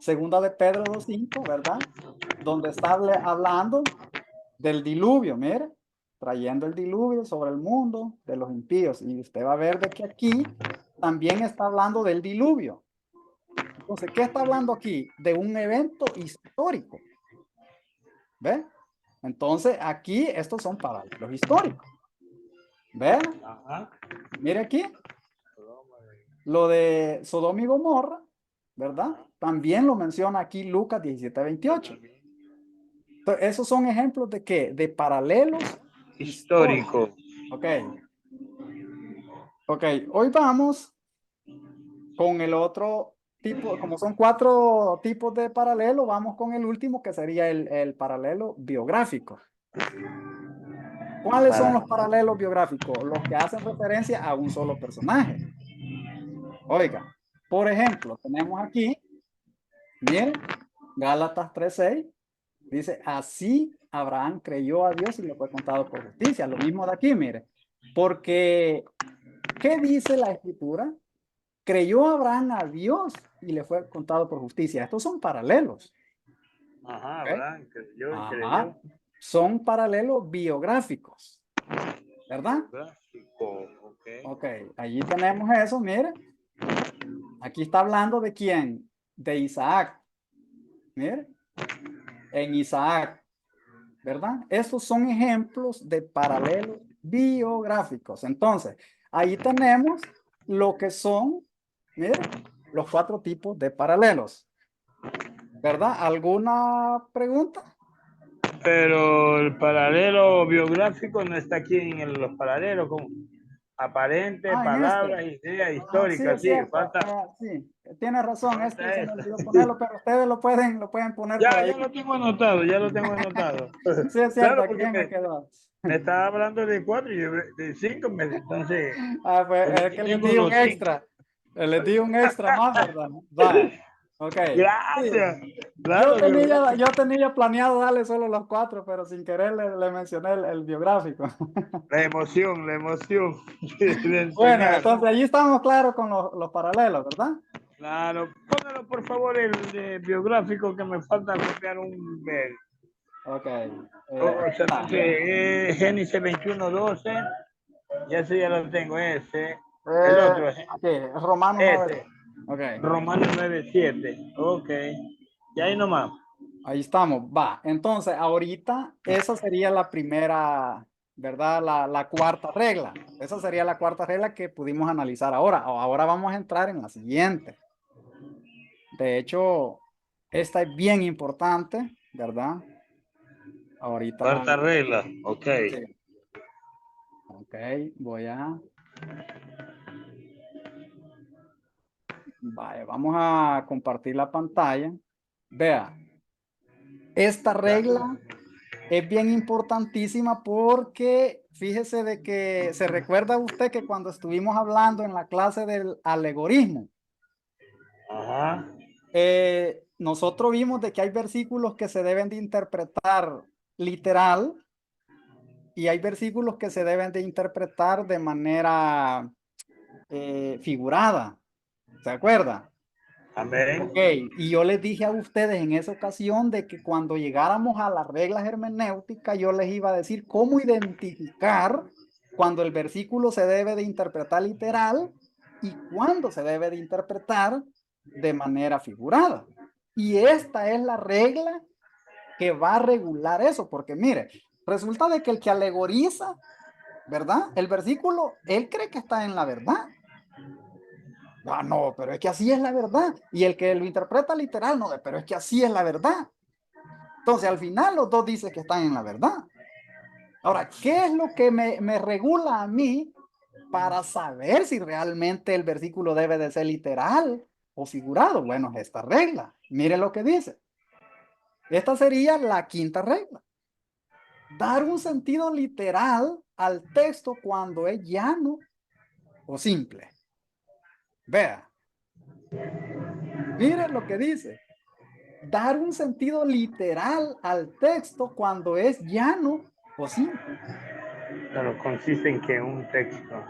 Segunda de Pedro 2:5, ¿verdad? Donde está hablando del diluvio, mire, trayendo el diluvio sobre el mundo de los impíos. Y usted va a ver de que aquí también está hablando del diluvio. Entonces, ¿qué está hablando aquí? De un evento histórico. ¿Ve? Entonces, aquí estos son paralelos históricos. ¿Ve? Ajá. Mire aquí, lo de Sodoma y Gomorra, ¿verdad? También lo menciona aquí Lucas 17:28. Entonces, esos son ejemplos de qué? De paralelos históricos. Histórico. Ok, ok. Hoy vamos con el otro tipo, como son 4 tipos de paralelo, vamos con el último que sería el paralelo biográfico. ¿Cuáles son Para los paralelos biográficos? Los que hacen referencia a un solo personaje. Oiga, por ejemplo, tenemos aquí, miren, Gálatas 3:6, dice, así Abraham creyó a Dios y le fue contado por justicia. Lo mismo de aquí, mire, porque, ¿qué dice la Escritura? Creyó Abraham a Dios y le fue contado por justicia. Estos son paralelos. ajá, ¿Ok? Abraham creyó y Ajá. creyó. Son paralelos biográficos, ¿verdad? Biográfico, ok. Ok, allí tenemos eso, mire. Aquí está hablando de quién, de Isaac. Mire, en Isaac, ¿verdad? Estos son ejemplos de paralelos biográficos. Entonces, ahí tenemos lo que son, mire, los 4 tipos de paralelos. ¿Verdad? ¿Alguna pregunta? Pero el paralelo biográfico no está aquí en los paralelos. ¿Cómo? aparente, En palabras, este. ideas Sí, históricas, es sí, cierto. falta, Sí, tiene razón. falta Se me esa. olvidó ponerlo, pero ustedes lo pueden poner por Ya, ahí. ya lo tengo anotado, ya lo tengo anotado. Sí, es cierto. Claro, Aquí porque me quedó. me estaba hablando de 4 y yo de 5 meses, entonces, Pues pues es aquí que les tengo di un los 5. extra. Les di un extra más, ¿verdad? Vaya. Ok. Sí. Gracias. Claro, biográfico. Yo tenía planeado darle solo los 4, pero sin querer le mencioné el biográfico. La emoción de Bueno, enseñar. entonces allí estamos claros con los paralelos, ¿verdad? Claro, póngalo por favor el biográfico que me falta copiar un ver. Ok. O Aquí sea, está. Génesis 21:12, ya ese ya lo tengo, ese. El otro, Aquí, Romanos 9. ese. Ok. Romanos 9:7. Ok. Y ahí nomás. Ahí estamos, va. Entonces, ahorita esa sería la primera, ¿verdad? La cuarta regla. Esa sería la cuarta regla que pudimos analizar ahora. Ahora vamos a entrar en la siguiente. De hecho, esta es bien importante, ¿verdad? Ahorita la... Cuarta regla. Ok. Sí. Ok, voy a... Vaya, vamos a compartir la pantalla. Vea, esta regla es bien importantísima porque fíjese de que se recuerda usted que cuando estuvimos hablando en la clase del alegorismo, Ajá. nosotros vimos de que hay versículos que se deben de interpretar literal y hay versículos que se deben de interpretar de manera figurada. ¿Se acuerda? Amén. Ok, y yo les dije a ustedes en esa ocasión de que cuando llegáramos a las reglas hermenéuticas, yo les iba a decir cómo identificar cuando el versículo se debe de interpretar literal y cuándo se debe de interpretar de manera figurada. Y esta es la regla que va a regular eso, porque mire, resulta de que el que alegoriza, ¿verdad? El versículo, él cree que está en la verdad. Ah, no, pero es que así es la verdad. Y el que lo interpreta literal, no, pero es que así es la verdad. Entonces, al final los dos dicen que están en la verdad. Ahora, ¿qué es lo que me regula a mí para saber si realmente el versículo debe de ser literal o figurado? Bueno, es esta regla. Mire lo que dice. Esta sería la quinta regla. Dar un sentido literal al texto cuando es llano o simple. Vea, mire lo que dice. Dar un sentido literal al texto cuando es llano o simple. Pero consiste en que un texto.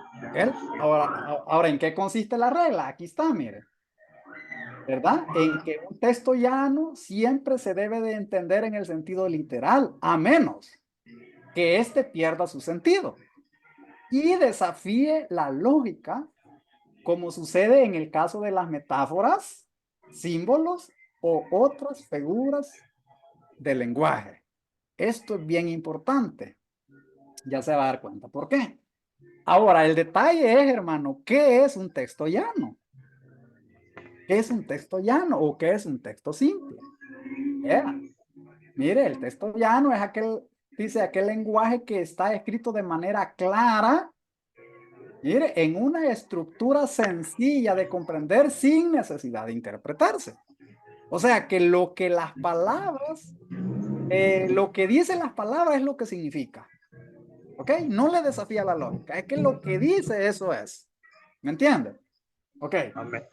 Ahora, ¿en qué consiste la regla? Aquí está, mire, ¿verdad? En que un texto llano siempre se debe de entender en el sentido literal, a menos que éste pierda su sentido y desafíe la lógica, como sucede en el caso de las metáforas, símbolos o otras figuras del lenguaje. Esto es bien importante. Ya se va a dar cuenta por qué. Ahora, el detalle es, hermano, ¿qué es un texto llano? ¿Qué es un texto llano o qué es un texto simple? Mire, el texto llano es dice, aquel lenguaje que está escrito de manera clara, mire, en una estructura sencilla de comprender sin necesidad de interpretarse. O sea, que lo que las palabras, lo que dicen las palabras es lo que significa. ¿Ok? No le desafía la lógica, es que lo que dice eso es. ¿Me entiende? Ok. Amén.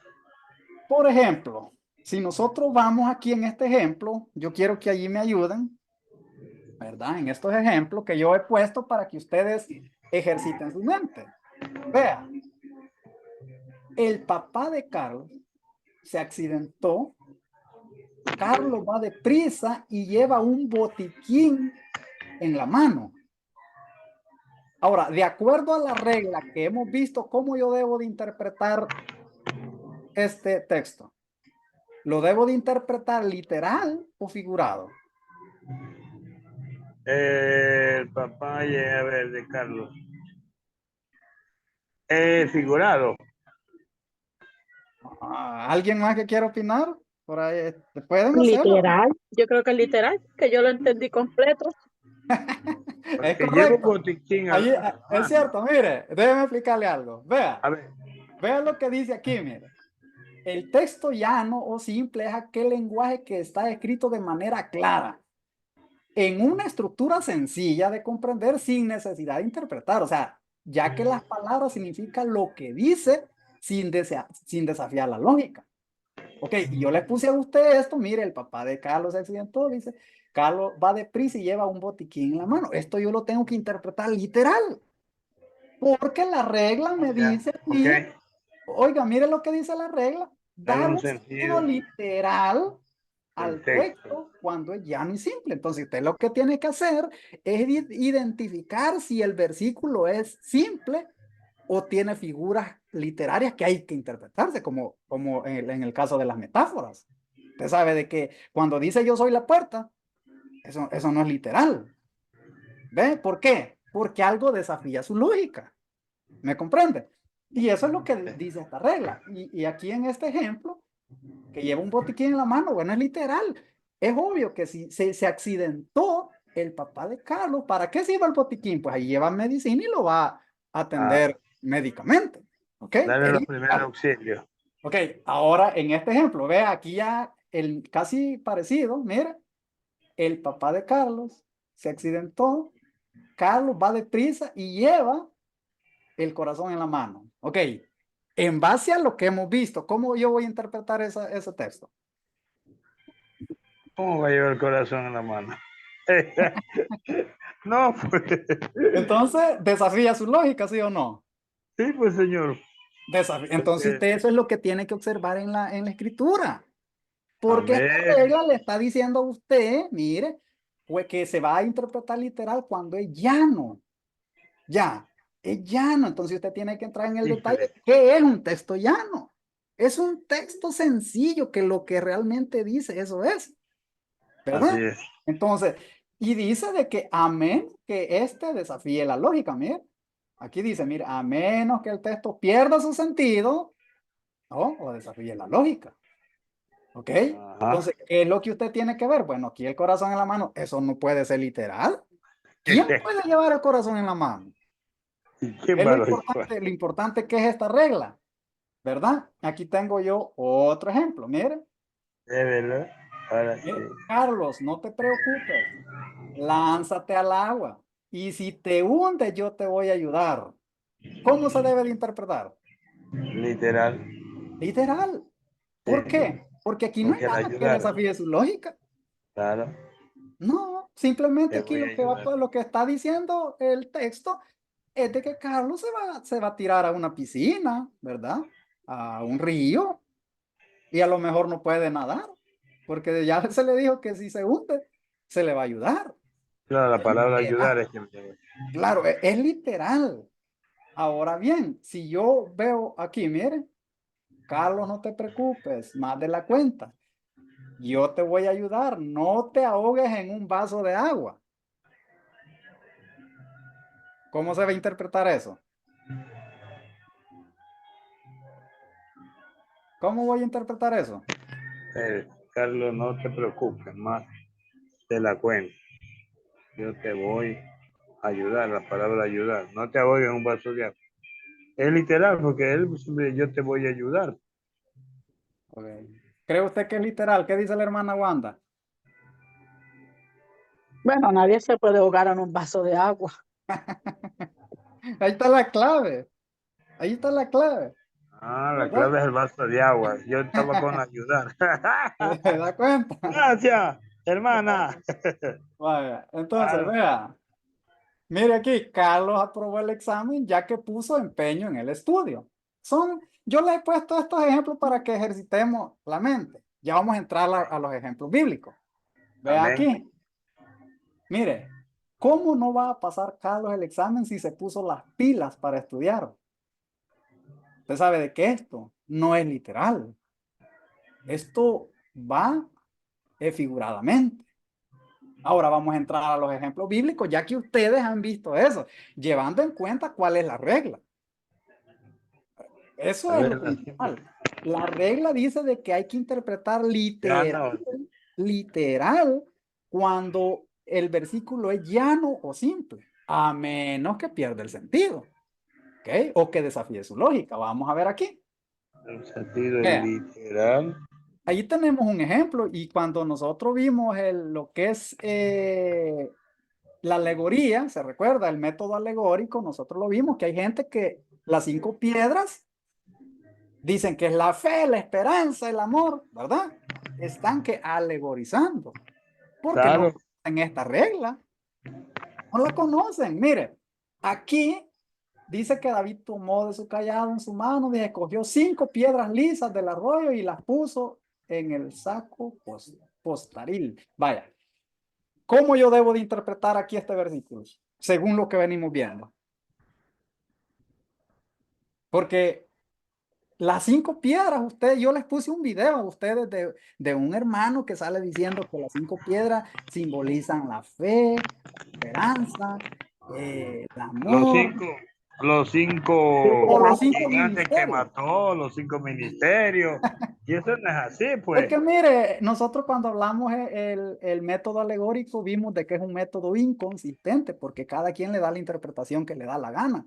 Por ejemplo, si nosotros vamos aquí en este ejemplo, yo quiero que allí me ayuden, ¿verdad? En estos ejemplos que yo he puesto para que ustedes ejerciten su mente. Vea, el papá de Carlos se accidentó, Carlos va deprisa y lleva un botiquín en la mano. Ahora, de acuerdo a la regla que hemos visto, ¿cómo yo debo de interpretar este texto? ¿Lo debo de interpretar literal o figurado? El papá, a ver, de Carlos. Figurado. ¿Alguien más que quiera opinar? Por ahí, pueden hacerlo. Literal, yo creo que es literal, que yo lo entendí completo. Es Porque llevo correcto. botiquín Ahí, a la es mano. cierto, mire, déjeme explicarle algo. Vea, A ver, vea lo que dice aquí, mire. El texto llano o simple es aquel lenguaje que está escrito de manera clara, en una estructura sencilla de comprender sin necesidad de interpretar. O sea, ya que las palabras significan lo que dice sin desafiar la lógica. Ok, y yo le puse a usted esto, mire, el papá de Carlos se accidentó, dice, Carlos va deprisa y lleva un botiquín en la mano. Esto yo lo tengo que interpretar literal, porque la regla me ya, dice ok, aquí, oiga, mire lo que dice la regla, dale dar un un sentido sentido literal del al texto. texto cuando es llano y simple. Entonces, usted lo que tiene que hacer es identificar si el versículo es simple o tiene figuras literarias que hay que interpretarse, como en el caso de las metáforas. Usted sabe de que cuando dice yo soy la puerta, eso no es literal. ¿Ve? ¿Por qué? Porque algo desafía su lógica. ¿Me comprende? Y eso es lo que dice esta regla. Y aquí en este ejemplo, que lleva un botiquín en la mano, bueno, es literal. Es obvio que si se accidentó el papá de Carlos, ¿para qué se lleva el botiquín? Pues ahí lleva medicina y lo va a Ah, atender médicamente. ¿Ok? dale Es los primeros literal. auxilios. Ok, ahora en este ejemplo, vea aquí ya el casi parecido, mira, el papá de Carlos se accidentó, Carlos va deprisa y lleva el corazón en la mano. Ok, en base a lo que hemos visto, ¿cómo yo voy a interpretar ese texto? ¿Cómo va a llevar el corazón en la mano? No, pues. Entonces, desafía su lógica, ¿sí o no? Sí, pues señor. Entonces, Porque, usted eso es lo que tiene que observar en la escritura. a Porque esta ver, regla le está diciendo a usted, mire, pues que se va a interpretar literal cuando es llano. Ya, es llano. Entonces, usted tiene que entrar en el detalle. híjole, ¿Qué es un texto llano? Es un texto sencillo que lo que realmente dice, eso es. así ¿Verdad? es. Entonces, y dice de que a menos que este desafíe la lógica, mire, aquí dice, mire, a menos que el texto pierda su sentido, ¿no? O desafíe la lógica, ¿ok? Ajá. Entonces, ¿qué es lo que usted tiene que ver? Bueno, aquí el corazón en la mano, eso no puede ser literal. ¿Quién puede llevar el corazón en la mano? ¿Y quién Es va a lo llevar? lo importante que es esta regla, ¿verdad? Aquí tengo yo otro ejemplo, mire. De verdad. Ahora sí. Carlos, no te preocupes. Lánzate al agua. Y si te hundes, yo te voy a ayudar. ¿Cómo se debe de interpretar? Literal. Literal. Sí. ¿Por qué? Porque aquí no hay Porque la nada que ayudaron. desafíe su lógica. Claro. No, simplemente Te aquí voy a ayudar. lo que está diciendo el texto es de que Carlos se va a tirar a una piscina, ¿verdad? A un río y a lo mejor no puede nadar, porque ya se le dijo que si se hunde, se le va a ayudar. Claro, la Es palabra ayudar literal. es que me... Claro, es literal. Ahora bien, si yo veo aquí, miren, Carlos, no te preocupes, más de la cuenta. Yo te voy a ayudar, no te ahogues en un vaso de agua. ¿Cómo se va a interpretar eso? ¿Cómo voy a interpretar eso? Carlos, no te preocupes más de la cuenta. Yo te voy a ayudar, la palabra ayudar. No te ahogues en un vaso de agua. Es literal, porque él siempre yo te voy a ayudar. Ok. ¿Cree usted que es literal? ¿Qué dice la hermana Wanda? Bueno, nadie se puede ahogar en un vaso de agua. Ahí está la clave, ahí está la clave, Ah, la ¿verdad? clave es el vaso de agua. Yo estaba con ayudar. ¿Se da cuenta? Gracias, hermana. Vaya, entonces, Claro, vea. Mire aquí, Carlos aprobó el examen ya que puso empeño en el estudio. Yo le he puesto estos ejemplos para que ejercitemos la mente. Ya vamos a entrar a los ejemplos bíblicos. Vea amén. aquí, mire, ¿cómo no va a pasar Carlos el examen si se puso las pilas para estudiar? Usted sabe de que esto no es literal. Esto va figuradamente. Ahora vamos a entrar a los ejemplos bíblicos, ya que ustedes han visto eso, llevando en cuenta cuál es la regla. Eso A es ver, lo principal. La regla dice de que hay que interpretar ya no. literal cuando el versículo es llano o simple, a menos que pierda el sentido, ¿ok? O que desafíe su lógica. Vamos a ver aquí. El sentido Vea, literal. ahí tenemos un ejemplo y cuando nosotros vimos lo que es la alegoría, se recuerda, el método alegórico, nosotros lo vimos que hay gente que las 5 piedras dicen que es la fe, la esperanza, el amor, ¿verdad? Están que alegorizando, porque no Claro. conocen esta regla, no la conocen. Mire, aquí dice que David tomó de su callado en su mano y escogió 5 piedras lisas del arroyo y las puso en el saco postaril. Vaya, ¿cómo yo debo de interpretar aquí este versículo? Según lo que venimos viendo. Porque las 5 piedras, yo les puse un video a ustedes de un hermano que sale diciendo que las 5 piedras simbolizan la fe, esperanza, el Los amor, cinco, los o los 5 gigantes que ministerios. mató, los 5 ministerios. Y eso no es así, Es pues. que mire, nosotros cuando hablamos el método alegórico vimos de que es un método inconsistente porque cada quien le da la interpretación que le da la gana.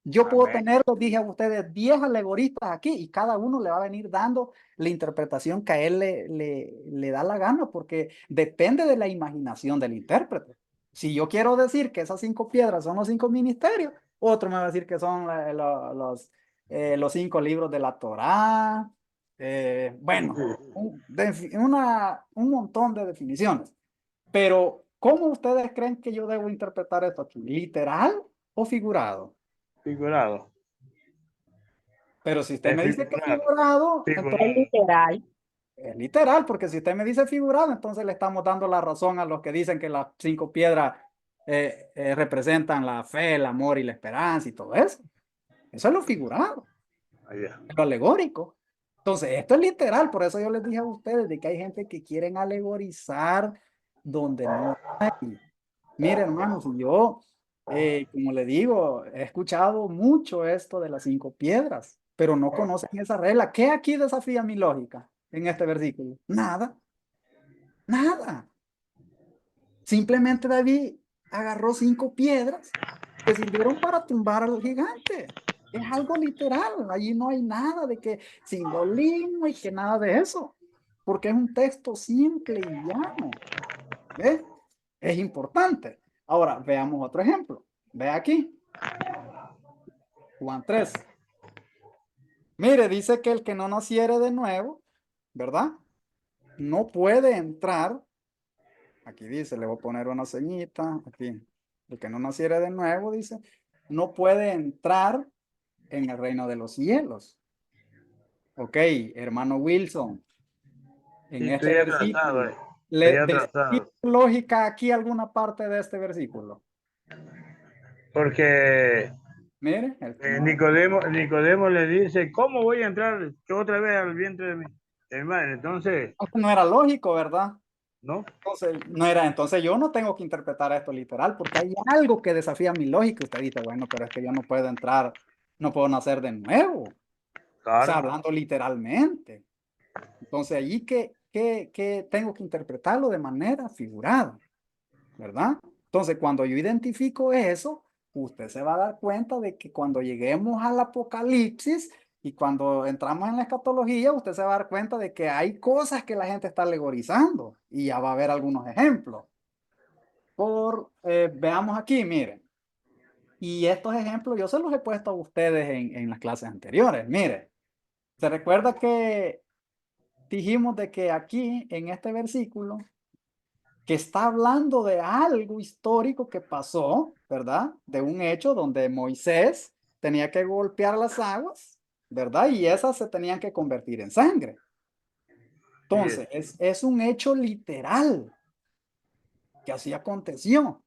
Yo puedo Amén. tener, les dije a ustedes, 10 alegoristas aquí y cada uno le va a venir dando la interpretación que a él le da la gana porque depende de la imaginación del intérprete. Si yo quiero decir que esas 5 piedras son los 5 ministerios, otro me va a decir que son los 5 libros de la Torá. Bueno, un montón de definiciones. Pero, ¿cómo ustedes creen que yo debo interpretar esto aquí? ¿Literal o figurado? Figurado. Pero si usted Es me dice que es figurado. figurado, Es Figurado. literal. es literal, porque si usted me dice figurado, entonces le estamos dando la razón a los que dicen que las 5 piedras representan la fe, el amor y la esperanza y todo eso. Eso es lo figurado, Allá. lo alegórico. Entonces, esto es literal, por eso yo les dije a ustedes de que hay gente que quieren alegorizar donde no hay. Mire, hermanos, y yo, como le digo, he escuchado mucho esto de las 5 piedras, pero no conocen esa regla. ¿Qué aquí desafía mi lógica en este versículo? Nada, nada. Simplemente David agarró 5 piedras que sirvieron para tumbar al gigante. Es algo literal, allí no hay nada de que simbolismo y que nada de eso, porque es un texto simple y llano. ¿Ves? Es importante. Ahora, veamos otro ejemplo. Ve aquí, Juan 3. Mire, dice que el que no naciere de nuevo, ¿verdad? No puede entrar. Aquí dice, le voy a poner una ceñita. Aquí. El que no naciere de nuevo, dice, no puede entrar en el reino de los cielos. Ok, hermano Wilson, Sí, en este estoy atrasado. versículo, Estoy ¿le desafía atrasado. lógica aquí alguna parte de este versículo? Porque Mire, el que no. Nicodemo le dice, ¿cómo voy a entrar yo otra vez al vientre de mi madre? Entonces, No era lógico, ¿verdad? ¿no? Entonces, no era, entonces yo no tengo que interpretar esto literal porque hay algo que desafía mi lógica. Usted dice, bueno, pero es que yo no puedo entrar, no puedo nacer de nuevo. O sea, Claro. hablando literalmente. Entonces, allí que tengo que interpretarlo de manera figurada, ¿verdad? Entonces, cuando yo identifico eso, usted se va a dar cuenta de que cuando lleguemos al Apocalipsis y cuando entramos en la escatología, usted se va a dar cuenta de que hay cosas que la gente está alegorizando y ya va a haber algunos ejemplos. Veamos aquí, miren. Y estos ejemplos yo se los he puesto a ustedes en las clases anteriores. Mire, se recuerda que dijimos de que aquí en este versículo que está hablando de algo histórico que pasó, ¿verdad? De un hecho donde Moisés tenía que golpear las aguas, ¿verdad? Y esas se tenían que convertir en sangre. Entonces, es un hecho literal que así aconteció.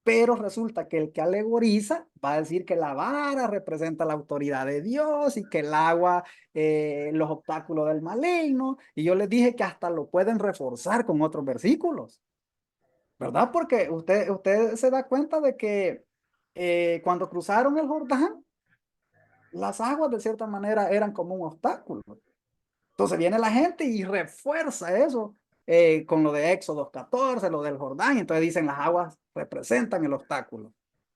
Pero resulta que el que alegoriza va a decir que la vara representa la autoridad de Dios y que el agua, los obstáculos del maligno. Y yo les dije que hasta lo pueden reforzar con otros versículos. ¿Verdad? Porque usted se da cuenta de que cuando cruzaron el Jordán, las aguas de cierta manera eran como un obstáculo. Entonces viene la gente y refuerza eso con lo de Éxodo 14, lo del Jordán, entonces dicen las aguas representan el obstáculo.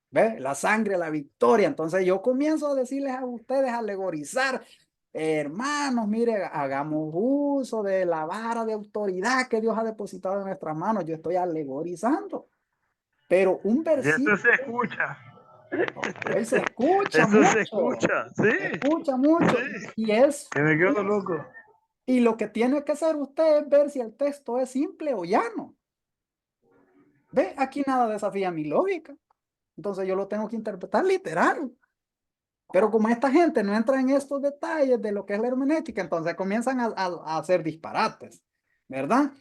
¿Ve? La sangre, la victoria. Entonces yo comienzo a decirles a ustedes, a alegorizar, hermanos, mire, hagamos uso de la vara de autoridad que Dios ha depositado en nuestras manos. Yo estoy alegorizando. Pero un Y versículo, esto se escucha. él se escucha Eso mucho, se escucha, sí. se escucha mucho. Sí. Y es, Y me quedo loco. y lo que tiene que hacer usted es ver si el texto es simple o llano. Ve, aquí nada desafía mi lógica. Entonces yo lo tengo que interpretar literal. Pero como esta gente no entra en estos detalles de lo que es la hermenéutica, entonces comienzan a hacer disparates, ¿verdad?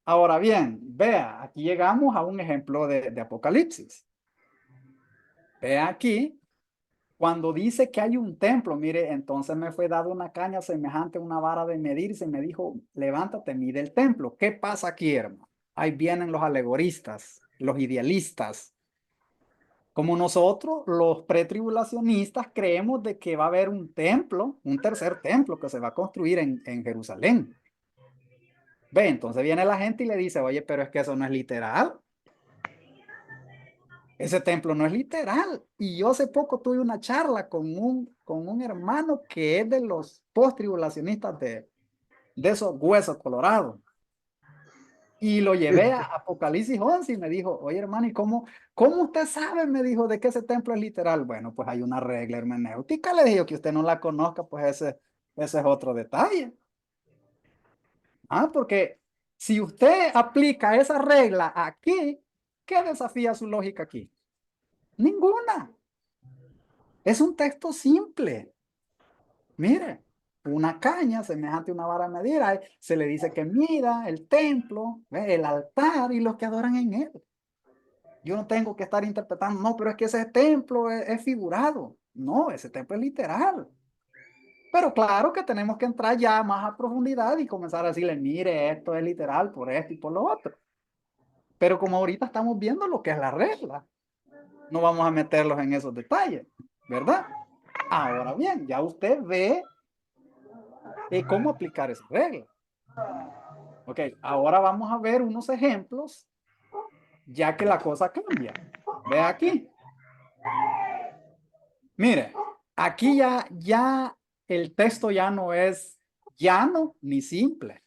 Ahora bien, vea, aquí llegamos a un ejemplo de Apocalipsis. Vea aquí, cuando dice que hay un templo, mire, entonces me fue dado una caña semejante a una vara de medir y se me dijo, levántate, mide el templo. ¿Qué pasa aquí, hermano? Ahí vienen los alegoristas, los idealistas. Como nosotros, los pretribulacionistas, creemos de que va a haber un templo, un tercer templo que se va a construir en Jerusalén. Ve, entonces viene la gente y le dice, oye, pero es que eso no es literal. Ese templo no es literal. Y yo hace poco tuve una charla con un hermano que es de los post-tribulacionistas de esos huesos colorados. Y lo llevé a Apocalipsis 11 y me dijo, oye hermano, ¿y cómo usted sabe? Me dijo, de que ese templo es literal. Bueno, pues hay una regla hermenéutica. Le dije que usted no la conozca, pues ese es otro detalle. Porque si usted aplica esa regla aquí, ¿qué desafía su lógica aquí? Ninguna. Es un texto simple. Mire, una caña semejante a una vara de medir, se le dice que mida el templo, el altar y los que adoran en él. Yo no tengo que estar interpretando, no, pero es que ese templo es figurado. No, ese templo es literal. Pero claro que tenemos que entrar ya más a profundidad y comenzar a decirle, mire, esto es literal por esto y por lo otro. Pero como ahorita estamos viendo lo que es la regla, no vamos a meterlos en esos detalles, ¿verdad? Ahora bien, ya usted ve cómo aplicar esa regla. Ok, ahora vamos a ver unos ejemplos, ya que la cosa cambia. Ve aquí. Mire, aquí ya el texto ya no es llano ni simple.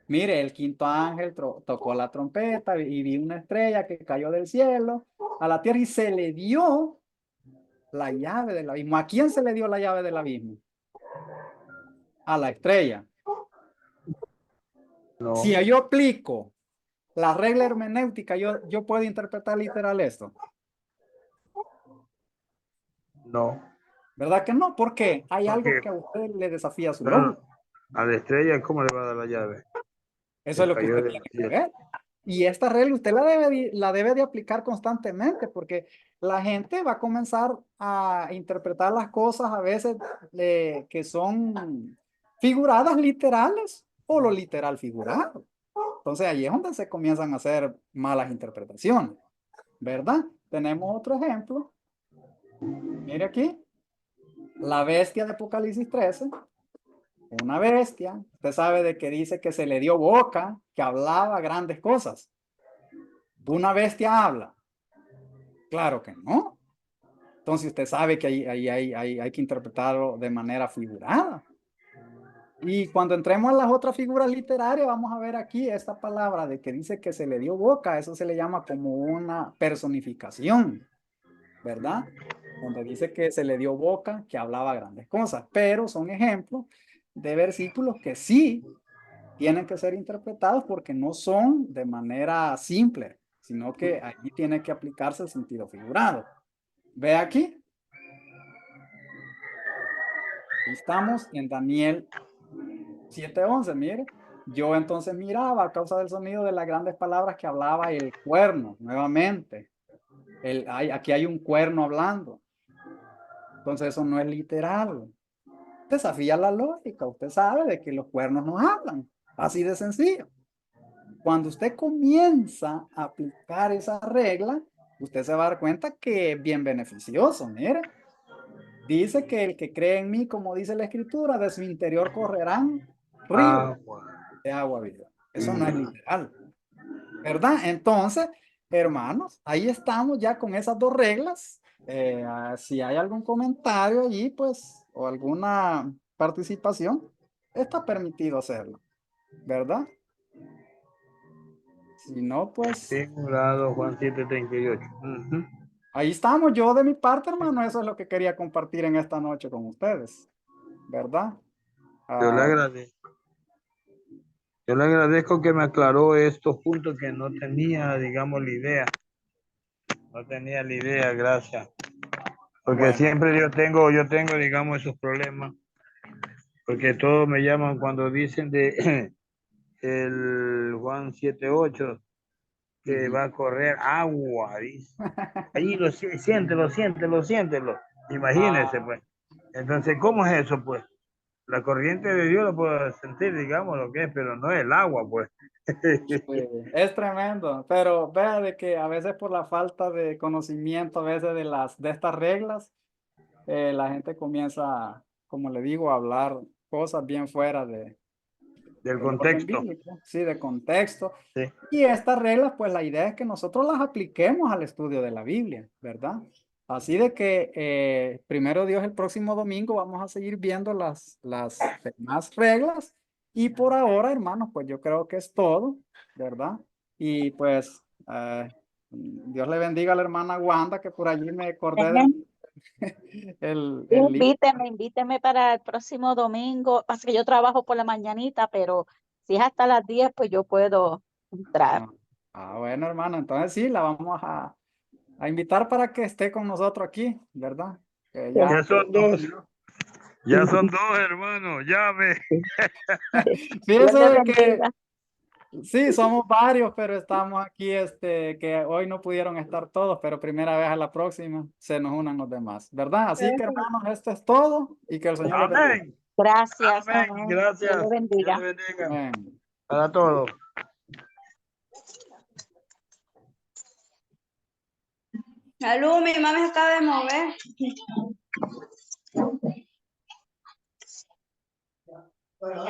Mire, el quinto ángel tocó la trompeta y vi una estrella que cayó del cielo a la tierra y se le dio la llave del abismo. ¿A quién se le dio la llave del abismo? A la estrella. No, Si yo aplico la regla hermenéutica, yo puedo interpretar literal esto. no. ¿Verdad que no? Porque hay algo Porque, que a usted le desafía su claro, lógica. a la estrella, ¿cómo le va a dar la llave? Eso Se es lo que cayó usted del tiene que cielo. ver. Y esta regla usted la debe de aplicar constantemente porque la gente va a comenzar a interpretar las cosas a veces que son figuradas literales o lo literal figurado. Entonces ahí es donde se comienzan a hacer malas interpretaciones, ¿verdad? Tenemos otro ejemplo. Mire aquí, la bestia de Apocalipsis 13. Una bestia, usted sabe de que dice que se le dio boca, que hablaba grandes cosas. ¿Una bestia habla? Claro que no. Entonces usted sabe que hay que interpretarlo de manera figurada. Y cuando entremos a las otras figuras literarias, vamos a ver aquí esta palabra de que dice que se le dio boca, eso se le llama como una personificación, ¿verdad? Donde dice que se le dio boca, que hablaba grandes cosas, pero son ejemplos de versículos que sí tienen que ser interpretados porque no son de manera simple, sino que allí tiene que aplicarse el sentido figurado. Ve aquí. Estamos en Daniel 7:11, mire. Yo entonces miraba a causa del sonido de las grandes palabras que hablaba el cuerno, nuevamente. Aquí hay un cuerno hablando. Entonces eso no es literal. Desafía la lógica. Usted sabe de que los cuernos no hablan. Así de sencillo. Cuando usted comienza a aplicar esa regla, usted se va a dar cuenta que es bien beneficioso. Mire, dice que el que cree en mí, como dice la escritura, de su interior correrán ríos Agua. de agua viva. Eso no es literal, ¿verdad? Entonces, hermanos, ahí estamos ya con esas dos reglas. Si hay algún comentario allí, pues, o alguna participación, está permitido hacerlo, ¿verdad? Si no, pues, Simulado Juan 7:38. ahí estamos. Yo de mi parte, hermano, eso es lo que quería compartir en esta noche con ustedes, ¿verdad? Yo le Ah, agradezco. Yo le agradezco que me aclaró estos puntos que no tenía, digamos, la idea. No tenía la idea, gracias. Porque bueno, siempre yo tengo, digamos, esos problemas. Porque todos me llaman cuando dicen de el Juan 7:8 que ujú. va a correr agua, dice. Ahí siéntelo. Imagínese, Ah, pues. Entonces, ¿cómo es eso, pues? La corriente de Dios lo puedo sentir, digamos, lo que es, pero no es el agua, pues. sí, es tremendo, pero vea de que a veces por la falta de conocimiento, a veces de estas reglas, la gente comienza, como le digo, a hablar cosas bien fuera Del del orden contexto. bíblico, sí, de contexto. Sí. Y estas reglas, pues la idea es que nosotros las apliquemos al estudio de la Biblia, ¿verdad? Así de que primero Dios, el próximo domingo vamos a seguir viendo las demás reglas. Y por ahora, hermanos, pues yo creo que es todo, ¿verdad? Y pues Dios le bendiga a la hermana Wanda, que por allí me acordé del Amén. el libro. Invíteme para el próximo domingo. Pasa que yo trabajo por la mañanita, pero si es hasta las 10, pues yo puedo entrar. Ah, bueno, hermano, entonces sí, la vamos a invitar para que esté con nosotros aquí, ¿verdad? Que Sí, Ya ya son nos dos. pidió. Ya son dos, hermanos. Llame. sí. Dios le Fíjese que bendiga. sí, somos varios, pero estamos aquí, que hoy no pudieron estar todos, pero primera vez a la próxima se nos unan los demás, ¿verdad? Así que, hermanos, esto es todo y que el Señor les bendiga. Amén. Gracias, Amén. amén. Dios le Gracias. Dios bendiga. le bendiga. Amén. Para todos. Salud, mi mamá se acaba de mover. Pero